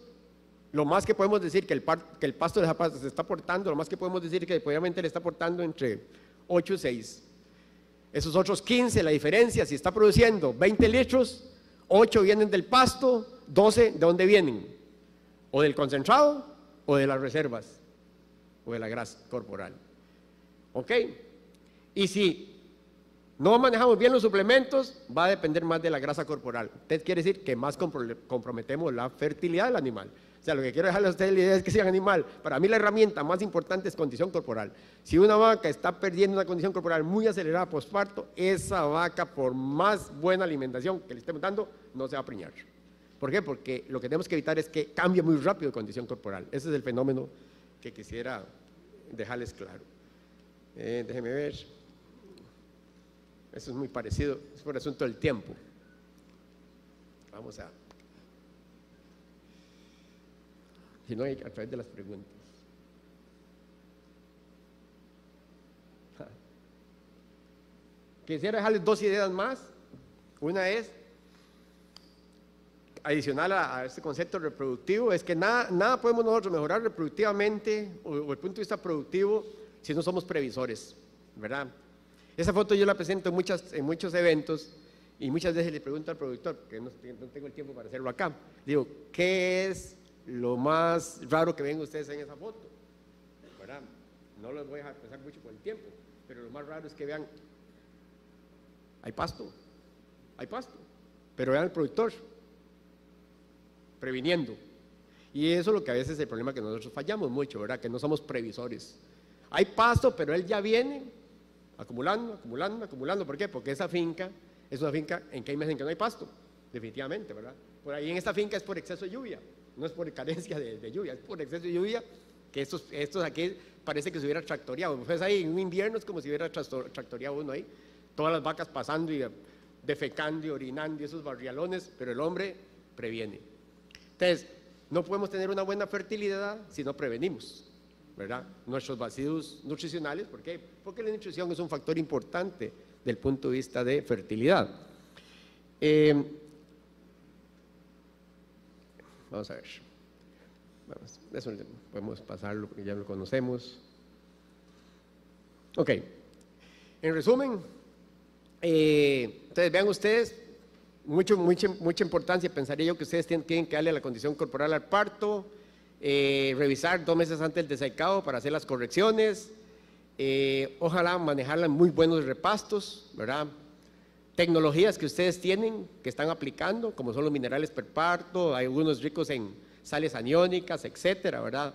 Speaker 1: lo más que podemos decir que el pasto se está aportando, lo más que podemos decir que obviamente le está aportando entre 8 y 6. Esos otros 15, la diferencia, si está produciendo 20 litros, 8 vienen del pasto, 12, ¿de dónde vienen? O del concentrado o de las reservas, o de la grasa corporal. ¿Ok? Y si no manejamos bien los suplementos, va a depender más de la grasa corporal. Entonces quiere decir que más comprometemos la fertilidad del animal. O sea, lo que quiero dejarle a ustedes la idea es que sean animal. Para mí la herramienta más importante es condición corporal. Si una vaca está perdiendo una condición corporal muy acelerada posparto, esa vaca, por más buena alimentación que le estemos dando, no se va a preñar. ¿Por qué? Porque lo que tenemos que evitar es que cambie muy rápido de condición corporal. Ese es el fenómeno que quisiera dejarles claro. Déjenme ver. Eso es muy parecido, es por asunto del tiempo. Vamos a... Si no, a través de las preguntas. Quisiera dejarles 2 ideas más. Una es, adicional a este concepto reproductivo, es que nada podemos nosotros mejorar reproductivamente o desde el punto de vista productivo si no somos previsores, ¿verdad? Esa foto yo la presento en muchos eventos y muchas veces le pregunto al productor, porque no tengo el tiempo para hacerlo acá, digo, ¿qué es lo más raro que ven ustedes en esa foto? ¿Verdad? No los voy a dejar pensar mucho por el tiempo, pero lo más raro es que vean, hay pasto, pero vean al productor previniendo. Y eso es lo que a veces es el problema, que nosotros fallamos mucho, ¿verdad? Que no somos previsores. Hay pasto, pero él ya viene acumulando. ¿Por qué? Porque esa finca es una finca en que hay meses en que no hay pasto, definitivamente, ¿verdad? Por ahí en esta finca es por exceso de lluvia, no es por carencia de lluvia, es por exceso de lluvia, que estos aquí parece que se hubiera tractoreado. Pues ahí en un invierno es como si hubiera tractoreado uno ahí, todas las vacas pasando y defecando y orinando y esos barrialones, pero el hombre previene. Entonces, no podemos tener una buena fertilidad si no prevenimos, ¿verdad? Nuestros vacíos nutricionales. ¿Por qué? Porque la nutrición es un factor importante del punto de vista de fertilidad. Vamos a ver. Eso podemos pasarlo porque ya lo conocemos. Ok. En resumen, entonces vean ustedes, mucha importancia, pensaría yo, que ustedes tienen que darle la condición corporal al parto, revisar 2 meses antes del desecado para hacer las correcciones, ojalá manejarla en muy buenos repastos, ¿verdad? Tecnologías que ustedes tienen, que están aplicando, como son los minerales per parto, hay algunos ricos en sales aniónicas, etcétera, ¿verdad?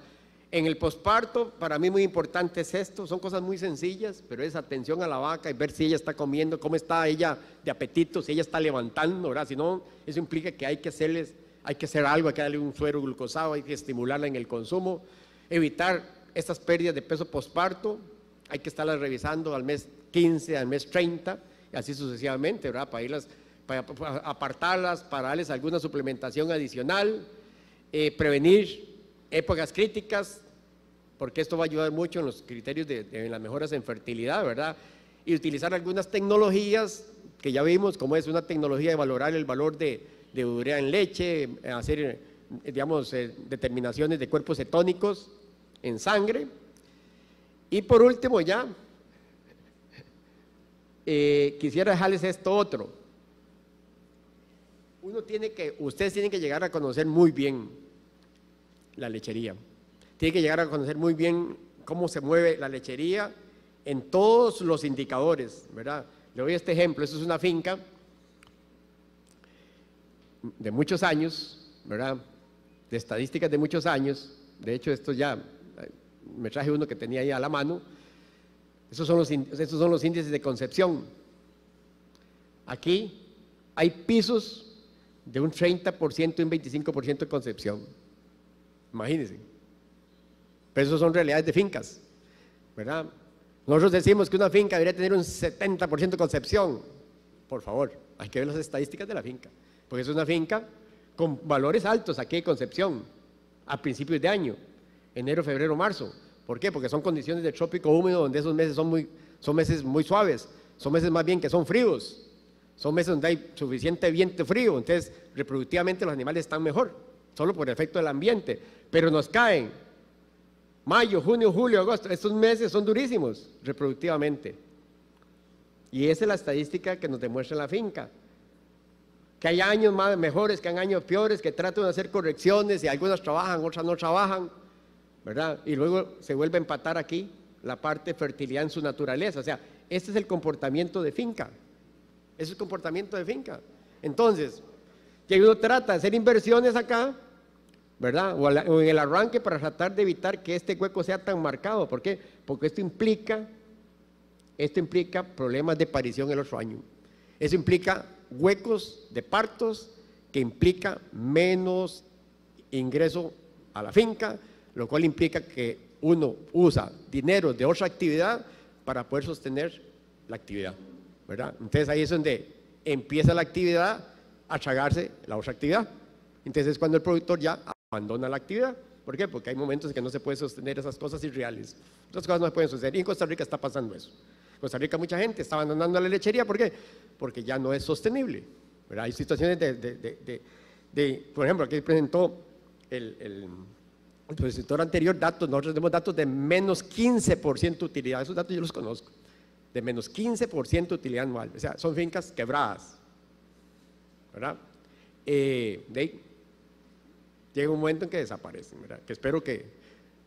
Speaker 1: En el posparto, para mí muy importante es esto, son cosas muy sencillas, pero es atención a la vaca y ver si ella está comiendo, cómo está ella de apetito, si ella está levantando, ¿verdad? Si no, eso implica que hay que hacer algo, hay que darle un suero glucosado, hay que estimularla en el consumo, evitar estas pérdidas de peso posparto, hay que estarlas revisando al mes 15, al mes 30, y así sucesivamente, ¿verdad? Para apartarlas, para darles alguna suplementación adicional, prevenir épocas críticas, porque esto va a ayudar mucho en los criterios en las mejoras en fertilidad, ¿verdad? Y utilizar algunas tecnologías que ya vimos, como es una tecnología de valorar el valor de urea en leche, hacer, digamos, determinaciones de cuerpos cetónicos en sangre. Y por último ya, quisiera dejarles esto otro. Ustedes tienen que llegar a conocer muy bien la lechería. Tienen que llegar a conocer muy bien cómo se mueve la lechería en todos los indicadores, ¿verdad? Le doy este ejemplo. Esto es una finca de muchos años, ¿verdad? De estadísticas de muchos años. De hecho, esto ya, me traje uno que tenía ahí a la mano. Estos son los índices de concepción. Aquí hay pisos de un 30% y un 25% de concepción. Imagínense. Pero eso son realidades de fincas, ¿verdad? Nosotros decimos que una finca debería tener un 70% de concepción. Por favor, hay que ver las estadísticas de la finca, porque es una finca con valores altos aquí de concepción, a principios de año, enero, febrero, marzo. ¿Por qué? Porque son condiciones de trópico húmedo, donde esos meses son meses muy suaves, son meses más bien que son fríos, son meses donde hay suficiente viento frío, entonces reproductivamente los animales están mejor, solo por el efecto del ambiente. Pero nos caen mayo, junio, julio, agosto, estos meses son durísimos reproductivamente. Y esa es la estadística que nos demuestra la finca. Que hay años más mejores, que hay años peores, que tratan de hacer correcciones y algunas trabajan, otras no trabajan, ¿verdad? Y luego se vuelve a empatar aquí la parte de fertilidad en su naturaleza. O sea, este es el comportamiento de finca. Ese es el comportamiento de finca. Entonces, que uno trata de hacer inversiones acá, ¿verdad? O en el arranque para tratar de evitar que este hueco sea tan marcado. ¿Por qué? Porque esto implica problemas de aparición el otro año. Eso implica huecos de partos, que implica menos ingreso a la finca, lo cual implica que uno usa dinero de otra actividad para poder sostener la actividad, ¿verdad? Entonces ahí es donde empieza la actividad a tragarse la otra actividad. Entonces es cuando el productor ya abandona la actividad. ¿Por qué? Porque hay momentos en que no se puede sostener esas cosas irreales. Otras cosas no se pueden sostener. Y en Costa Rica está pasando eso. En Costa Rica mucha gente está abandonando la lechería. ¿Por qué? Porque ya no es sostenible, ¿verdad? Hay situaciones por ejemplo, aquí presentó el expositor anterior datos. Nosotros tenemos datos de menos 15% utilidad. Esos datos yo los conozco. De menos 15% utilidad anual. O sea, son fincas quebradas, ¿verdad? De ahí llega un momento en que desaparecen, ¿verdad? Que espero que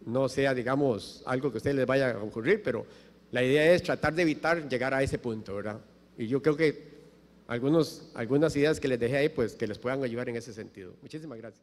Speaker 1: no sea, digamos, algo que a ustedes les vaya a ocurrir, pero la idea es tratar de evitar llegar a ese punto, ¿verdad? Y yo creo que algunas ideas que les dejé ahí, pues que les puedan ayudar en ese sentido. Muchísimas gracias.